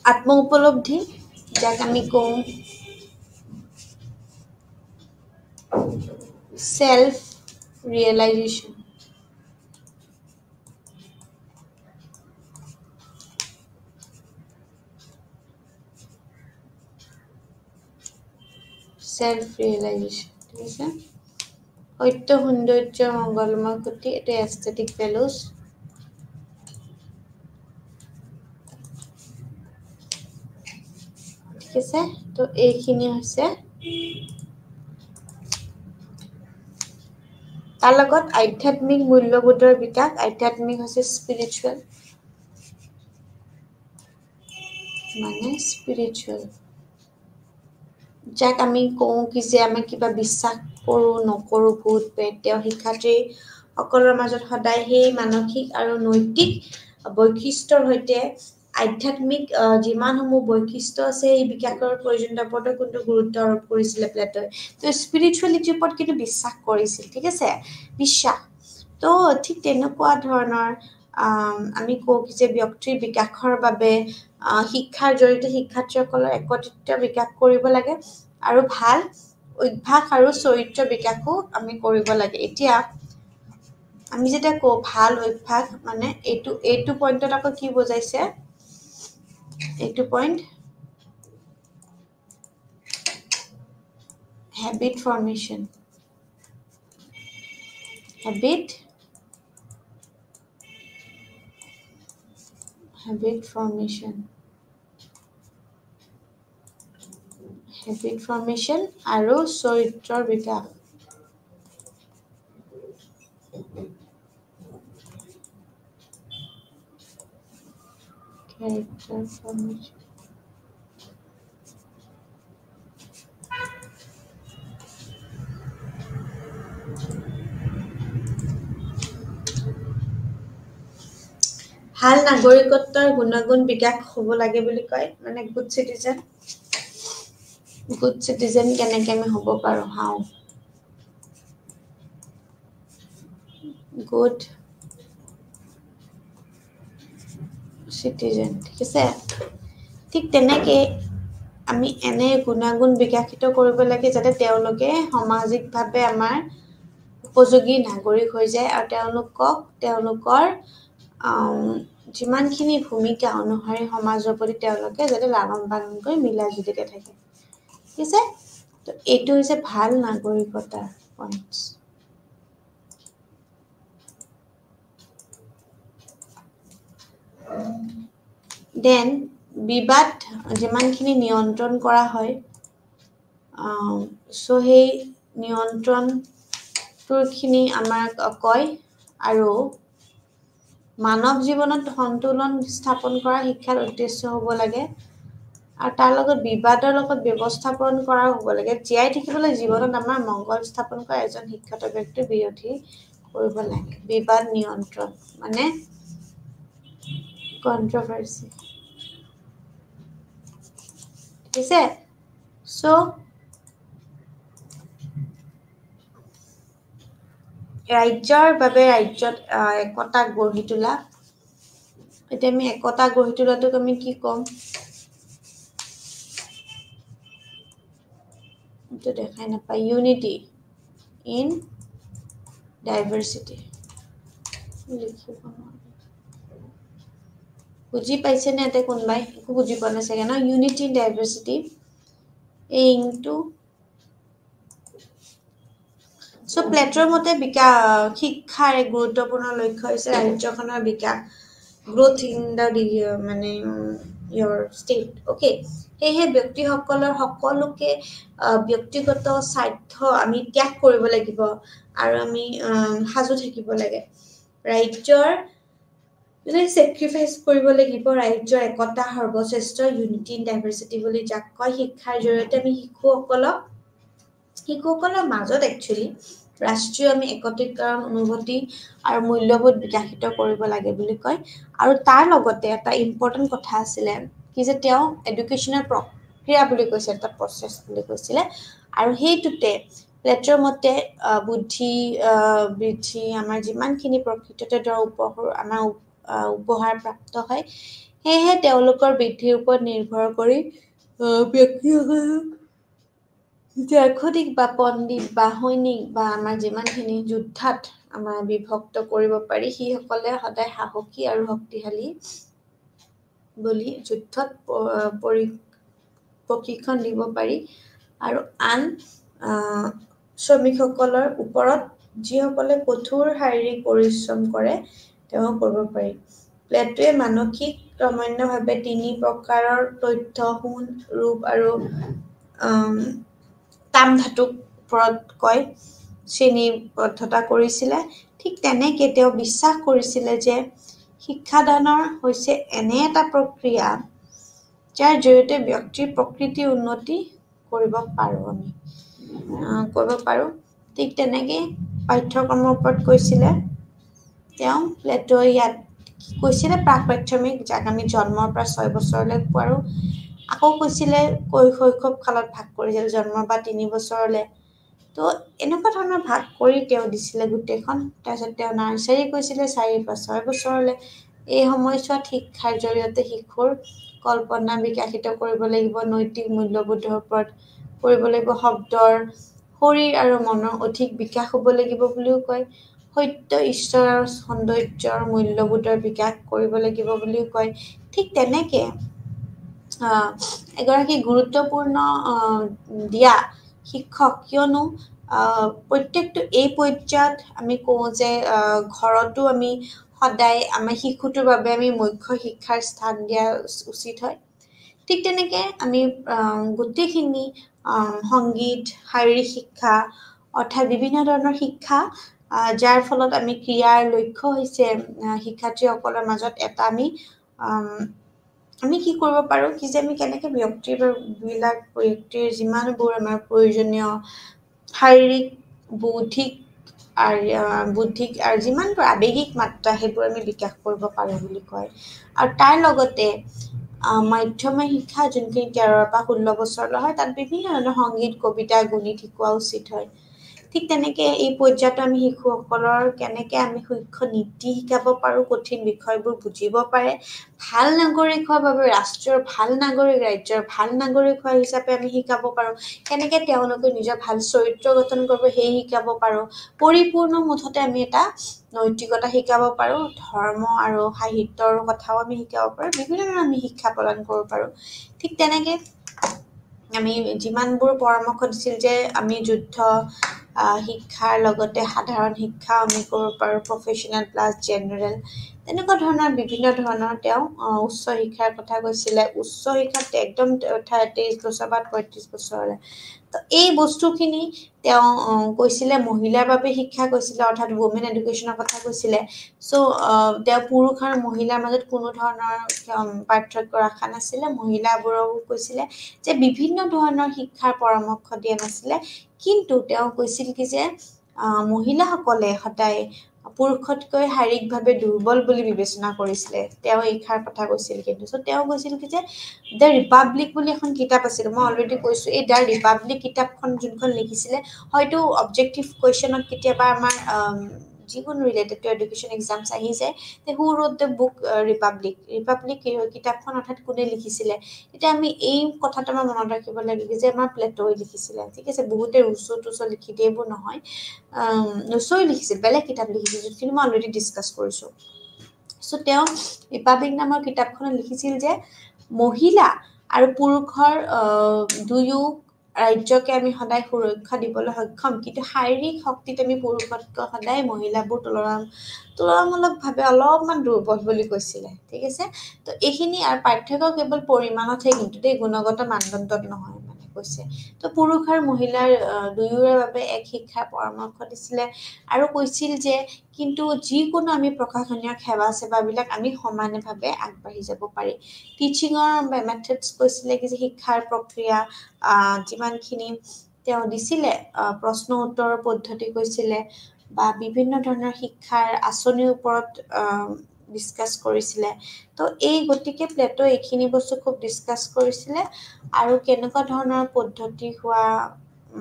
আত্ম উপলব্ধি যাক আমি কওঁ self realization ঠিক আছে সত্য সৌন্দৰ্য মংগলময় গতি এটা এস্থেটিক ভ্যালুজ ঠিক আছে তো এইখিনি হৈছে তাৰ লগত আধ্যাত্মিক মূল্যবোধৰ বিকাশ আধ্যাত্মিক হৈছে স্পিৰিচুৱেল মানে স্পিৰিচুৱেল যাক আমি কওঁ কি যে আমি কিবা বিশ্বাস কৰো নকৰো ভূত প্ৰেত তেওঁ শিক্ষাৰ্থী সকলৰ মাজত সদায় সেই মানসিক আৰু নৈতিক বৈশিষ্ট্যৰ সৈতে আধ্যাত্মিক যিমানসমূহ বৈশিষ্ট্য আছে এই বিকাশৰ প্ৰয়োজনীয়তাৰ ওপৰত কিন্তু গুৰুত্ব আৰোপ কৰিছিল প্লেটই তো স্পিৰিচুৱেলিটিৰ ওপৰত কিন্তু বিশ্বাস কৰিছিল ঠিক আছে বিশ্বাস তো ঠিক তেনেকুৱা ধৰণৰ আমি কওঁ কি যে ব্যক্তিৰ বিকাশৰ বাবে শিক্ষাৰ জৰিয়তে শিক্ষাৰ্থীসকলৰ একত্ৰিত বিকাশ কৰিব লাগে আৰু ভাল অভ্যাস আৰু চৰিত্ৰ বিকাশো আমি কৰিব লাগে এতিয়া আমি যেটা কো ভাল অভ্যাস মানে এইটো পইণ্টত আকৌ কি বুজাইছে এইটো point habit formation habit formation আৰু চৰিত্ৰৰ বিকাশ character formation ভাল নাগৰিকত্বৰ গুণগুণ বিকাশ হ'ব লাগে বুলি কয় মানে গুড চিটিজেন কেনেকৈ আমি হ'ব পাৰো হাও গুড চিটিজেন ঠিক আছে ঠিক তেনেকৈ আমি এনে গুণাগুণ বিকাশিত কৰিব লাগে যাতে তেওঁলোকে সামাজিকভাৱে আমাৰ উপযোগী নাগৰিক হৈ যায় আৰু তেওঁলোকৰ যিমানখিনি ভূমিকা অনুসৰি সমাজৰ প্ৰতি তেওঁলোকে যাতে লালন পালন কৰি মিলা জুলিকে থাকে ঠিক আছে তো এইটো হৈছে ভাল নাগৰিকতাৰ পইণ্টছ দেন বিবাদ যিমানখিনি নিয়ন্ত্ৰণ কৰা হয় সো সেই নিয়ন্ত্ৰণটোৰখিনি আমাক কয় আৰু মানৱ জীৱনত সন্তুলন স্থাপন কৰা শিক্ষাৰ উদ্দেশ্য হ'ব লাগে আৰু তাৰ লগত বিবাদৰ লগত ব্যৱস্থাপন কৰা হ'ব লাগে জীয়াই থাকিবলৈ জীৱনত আমাৰ মংগল স্থাপন কৰা এজন শিক্ষিত ব্যক্তিৰ বিৰোধী কৰিব লাগে বিবাদ নিয়ন্ত্ৰণ মানে কন্ট্ৰভাৰ্সি ঠিক আছে সো ৰাজ্যৰ বাবে ৰাজ্যত একতা গঢ়ি তোলা এতিয়া আমি একতা গঢ়ি তোলাটোক আমি কি ক'ম এইটো দেখাই নাপায় ইউনিটি ইন ডাইভাৰ্চিটি লিখিব বুজি পাইছে নে এতে কোনবাই একো বুজি পোৱা নাই চাগে ন ইউনিটি ইন ডাইভাৰ্চিটি এই ইনটো সো প্লেটৰ মতে শিক্ষাৰ এক গুৰুত্বপূৰ্ণ লক্ষ্য হৈছে ৰাজ্যখনৰ বিকাশ গ্ৰোথ ইন দ্য মানে your state okay সেয়েহে ব্যক্তিসকলৰ সকলোকে ব্যক্তিগত স্বাৰ্থ আমি ত্যাগ কৰিব লাগিব আৰু আমি সাজু থাকিব লাগে ৰাজ্যৰ যদি স্যাক্ৰিফাইস কৰিব লাগিব ৰাজ্যৰ একতা সৰ্বশ্ৰেষ্ঠ ইউনিটি ইন ডাইভাৰ্চিটি বুলি যাক কয় শিক্ষাৰ জৰিয়তে আমি শিশুসকলৰ মাজত একচুয়ালি ৰাষ্ট্ৰীয় আমি একত্ৰীকৰণ অনুভূতি আৰু মূল্যবোধ বিকশিত কৰিব লাগে বুলি কয় আৰু তাৰ লগতে এটা ইম্পৰ্টেন্ট কথা আছিল কি যে তেওঁ এডুকেশনৰ প্ৰক্ৰিয়া বুলি কৈছে এটা প্ৰসেস বুলি কৈছিল আৰু হেইটোতে প্লেটৰ মতে বুদ্ধি বৃদ্ধি আমাৰ যিমানখিনি প্ৰকৃততে আমাৰ উপহাৰ প্ৰাপ্ত হয় সেয়েহে তেওঁলোকৰ বৃদ্ধিৰ ওপৰত নিৰ্ভৰ কৰি ব্যক্তিসকলক দাৰ্শনিক বা পণ্ডিত বা সৈনিক বা আমাৰ যিমানখিনি যোদ্ধাত আমাৰ বিভক্ত কৰিব পাৰি সিসকলে সদায় সাহসী আৰু শক্তিশালী বুলি যুদ্ধত প্ৰশিক্ষণ দিব পাৰি আৰু আন শ্ৰমিকসকলৰ ওপৰত যিসকলে কঠোৰ শাৰীৰিক পৰিশ্ৰম কৰে তেওঁ কৰিব পাৰি। প্লেটোৱে মানসিক ক্ৰমান্বয়ভাৱে 3 প্ৰকাৰৰ তথ্য সোণ ৰূপ আৰু তাম ধাতুক ওপৰত কয় শ্ৰেণীবদ্ধতা কৰিছিলে। ঠিক তেনেকে তেওঁ বিশ্বাস কৰিছিলে যে শিক্ষাদানৰ হৈছে এনে এটা প্ৰক্ৰিয়া যাৰ জৰিয়তে ব্যক্তিৰ প্ৰকৃতিৰ উন্নতি কৰিব পাৰোঁ। ঠিক তেনেকে পাঠ্যক্ৰমৰ ওপৰত কৈছিলে তেওঁ প্লেটোৱে ইয়াত কৈছিলে প্ৰাক প্ৰাথমিক যাক আমি জন্মৰ পৰা 6 বছৰলৈ পাৰোঁ। আকৌ কৈছিলে শৈশৱ কালত ভাগ কৰিছিল জন্মৰ পৰা 3 বছৰলৈ। তো এনেকুৱা ধৰণৰ ভাগ কৰি তেওঁ দিছিলে গোটেইখন। তাৰপিছত তেওঁ নাৰ্চাৰী কৈছিলে 4 পৰা 6 বছৰলৈ। এই সময়ছোৱাত শিক্ষাৰ জৰিয়তে শিশুৰ কল্পনা বিকশিত কৰিব লাগিব, নৈতিক মূল্যবোধৰ ওপৰত কৰিব লাগিব, শব্দৰ শৰীৰ আৰু মনৰ অধিক বিকাশ হ'ব লাগিব বুলিও কয়। সত্য ঈশ্বৰ আৰু সৌন্দৰ্যৰ মূল্যবোধৰ বিকাশ কৰিব লাগিব বুলিও কয়। ঠিক তেনেকে এগৰাকী গুৰুত্বপূৰ্ণ দিয়া শিক্ষক, কিয়নো প্ৰত্যেকটো এই পৰ্যায়ত আমি কওঁ যে ঘৰতো আমি সদায় আমাৰ শিশুটোৰ বাবে আমি মুখ্য শিক্ষাৰ স্থান দিয়া উচিত হয়। ঠিক তেনেকে আমি গোটেইখিনি সংগীত, শাৰীৰিক শিক্ষা অৰ্থাৎ বিভিন্ন ধৰণৰ শিক্ষা যাৰ ফলত আমি ক্ৰিয়াৰ লক্ষ্য হৈছে শিক্ষাৰ্থীসকলৰ মাজত এটা আমি কি কৰিব পাৰোঁ কি যে আমি কেনেকৈ ব্যক্তিৰ যিমানবোৰ আমাৰ প্ৰয়োজনীয় শাৰীৰিক বৌদ্ধিক আৰু যিমানবোৰ আৱেগিক মাত্ৰা সেইবোৰ আমি বিকাশ কৰিব পাৰোঁ বুলি কয়। আৰু তাৰ লগতে মাধ্যমিক শিক্ষা যোনখিনি 13 পৰা 16 বছৰলৈ হয় তাত বিভিন্ন ধৰণৰ সংগীত, কবিতা, গণিত শিকোৱা উচিত হয়। ঠিক তেনেকে এই পৰ্যায়ত আমি শিশুসকলৰ কেনেকে আমি সূক্ষ্ম নীতি শিকাব পাৰোঁ, কঠিন বিষয়বোৰ বুজিব পাৰে, ভাল নাগৰিক হোৱাৰ বাবে ৰাষ্ট্ৰৰ ভাল নাগৰিক, ৰাজ্যৰ ভাল নাগৰিক হোৱা হিচাপে আমি শিকাব পাৰোঁ, কেনেকে তেওঁলোকে নিজৰ ভাল চৰিত্ৰ গঠন কৰিব সেই শিকাব পাৰোঁ, পৰিপূৰ্ণ মুঠতে আমি এটা নৈতিকতা শিকাব পাৰোঁ, ধৰ্ম আৰু সাহিত্যৰ কথাও আমি শিকাব পাৰোঁ, বিভিন্ন ধৰণৰ আমি শিক্ষা প্ৰদান কৰিব পাৰোঁ। ঠিক তেনেকে আমি যিমানবোৰ পৰামৰ্শ দিছিল যে আমি যুদ্ধ শিক্ষাৰ লগতে সাধাৰণ শিক্ষা আমি কৰিব পাৰোঁ, প্ৰফেশ্যনেল প্লাছ জেনেৰেল, তেনেকুৱা ধৰণৰ বিভিন্ন ধৰণৰ তেওঁ উচ্চ শিক্ষাৰ কথা কৈছিলে। উচ্চ শিক্ষাত একদম 23 বছৰ বা 35 বছৰলৈ। তো এই বস্তুখিনি তেওঁ কৈছিলে মহিলাৰ বাবে শিক্ষা কৈছিলে, অৰ্থাৎ ৱমেন এডুকেশ্যনৰ কথা কৈছিলে। চ' তেওঁ পুৰুষ আৰু মহিলাৰ মাজত কোনো ধৰণৰ পাৰ্থক্য ৰখা নাছিলে। মহিলাবোৰকো কৈছিলে যে বিভিন্ন ধৰণৰ শিক্ষাৰ পৰামৰ্শ দিয়া নাছিলে, কিন্তু তেওঁ কৈছিল কি যে মহিলাসকলে সদায় পুৰুষতকৈ শাৰীৰিকভাৱে দুৰ্বল বুলি বিবেচনা কৰিছিলে। তেওঁ এইষাৰ কথা কৈছিল কিন্তু। চ' তেওঁ কৈছিল কি যে দ্য ৰিপাব্লিক বুলি এখন কিতাপ আছিল, মই অলৰেডি কৈছোঁ। এই দ্য ৰিপাব্লিক কিতাপখন যোনখন লিখিছিলে হয়তো অবজেক্টিভ কুৱেশ্যনত কেতিয়াবা আমাৰ যিকোনো ৰিলেটেড টু এডুকেশ্যন এক্সামছ আহি যায় যে হু ৰোড দ্য বুক ৰিপাব্লিক কিতাপখন অৰ্থাৎ কোনে লিখিছিলে। এতিয়া আমি এই কথাটো আমাৰ মনত ৰাখিব লাগিব যে আমাৰ প্লেটোৱে লিখিছিলে। ঠিক আছে, বহুতে ৰুচো লিখি দিয়ে, এইবোৰ নহয়। ৰুচোই লিখিছিল, বেলেগ কিতাপ লিখিছিল যোনখিনি মই অলৰেডি ডিছকাছ কৰিছোঁ। চ' তেওঁ ৰিপাব্লিক নামৰ কিতাপখনত লিখিছিল যে মহিলা আৰু পুৰুষৰ দুয়ো ৰাজ্যকে আমি সদায় সুৰক্ষা দিবলৈ সক্ষম, কিন্তু শাৰীৰিক শক্তিত আমি পুৰুষতকৈ সদায় মহিলাবোৰ তুলনামূলকভাৱে অলপমান দুৰ্বল বুলি কৈছিলে। ঠিক আছে, তো এইখিনি আৰু পাৰ্থক্য কেৱল পৰিমাণতহে, কিন্তু দেই গুণগত মানদণ্ডত নহয় মানে কৈছে। তো পুৰুষ আৰু মহিলাৰ দুয়োৰে বাবে এক শিক্ষাৰ পৰামৰ্শ দিছিলে আৰু কৈছিল যে কিন্তু যিকোনো আমি প্ৰশাসনীয় সেৱাবিলাক আমি সমানভাৱে আগবাঢ়ি যাব পাৰি। টিচিঙৰ মেথডছ কৈছিলে কি যে শিক্ষাৰ প্ৰক্ৰিয়া যিমানখিনি তেওঁ দিছিলে, প্ৰশ্ন উত্তৰৰ পদ্ধতি কৈছিলে বা বিভিন্ন ধৰণৰ শিক্ষাৰ আঁচনিৰ ওপৰত ডিছকাছ কৰিছিলে। তো এই গতিকে প্লেটোৱে এইখিনি বস্তু খুব ডিছকাছ কৰিছিলে আৰু কেনেকুৱা ধৰণৰ পদ্ধতি হোৱা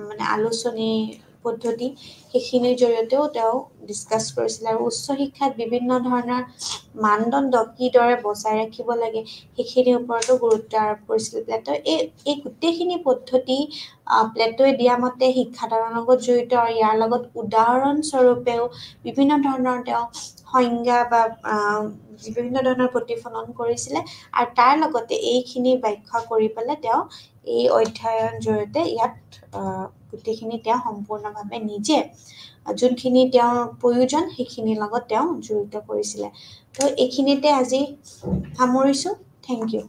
মানে আলোচনী পদ্ধতি সেইখিনিৰ জৰিয়তেও তেওঁ ডিছকাছ কৰিছিলে আৰু উচ্চ শিক্ষাত বিভিন্ন ধৰণৰ মানদণ্ড কিদৰে বজাই ৰাখিব লাগে সেইখিনিৰ ওপৰতো গুৰুত্ব আৰোপ কৰিছিল প্লেটই। এই গোটেইখিনি পদ্ধতি প্লেটই দিয়া মতে শিক্ষাদানৰ লগত জড়িত আৰু ইয়াৰ লগত উদাহৰণস্বৰূপেও বিভিন্ন ধৰণৰ তেওঁ সংজ্ঞা বা বিভিন্ন ধৰণৰ প্ৰতিফলন কৰিছিলে আৰু তাৰ লগতে এইখিনি ব্যাখ্যা কৰি পেলাই তেওঁ এই অধ্যয়নৰ জৰিয়তে ইয়াত গোটেইখিনি তেওঁ সম্পূৰ্ণভাৱে নিজে যোনখিনি তেওঁৰ প্ৰয়োজন সেইখিনিৰ লগত তেওঁ জড়িত কৰিছিলে। তো এইখিনিতে আজি সামৰিছোঁ। Thank U.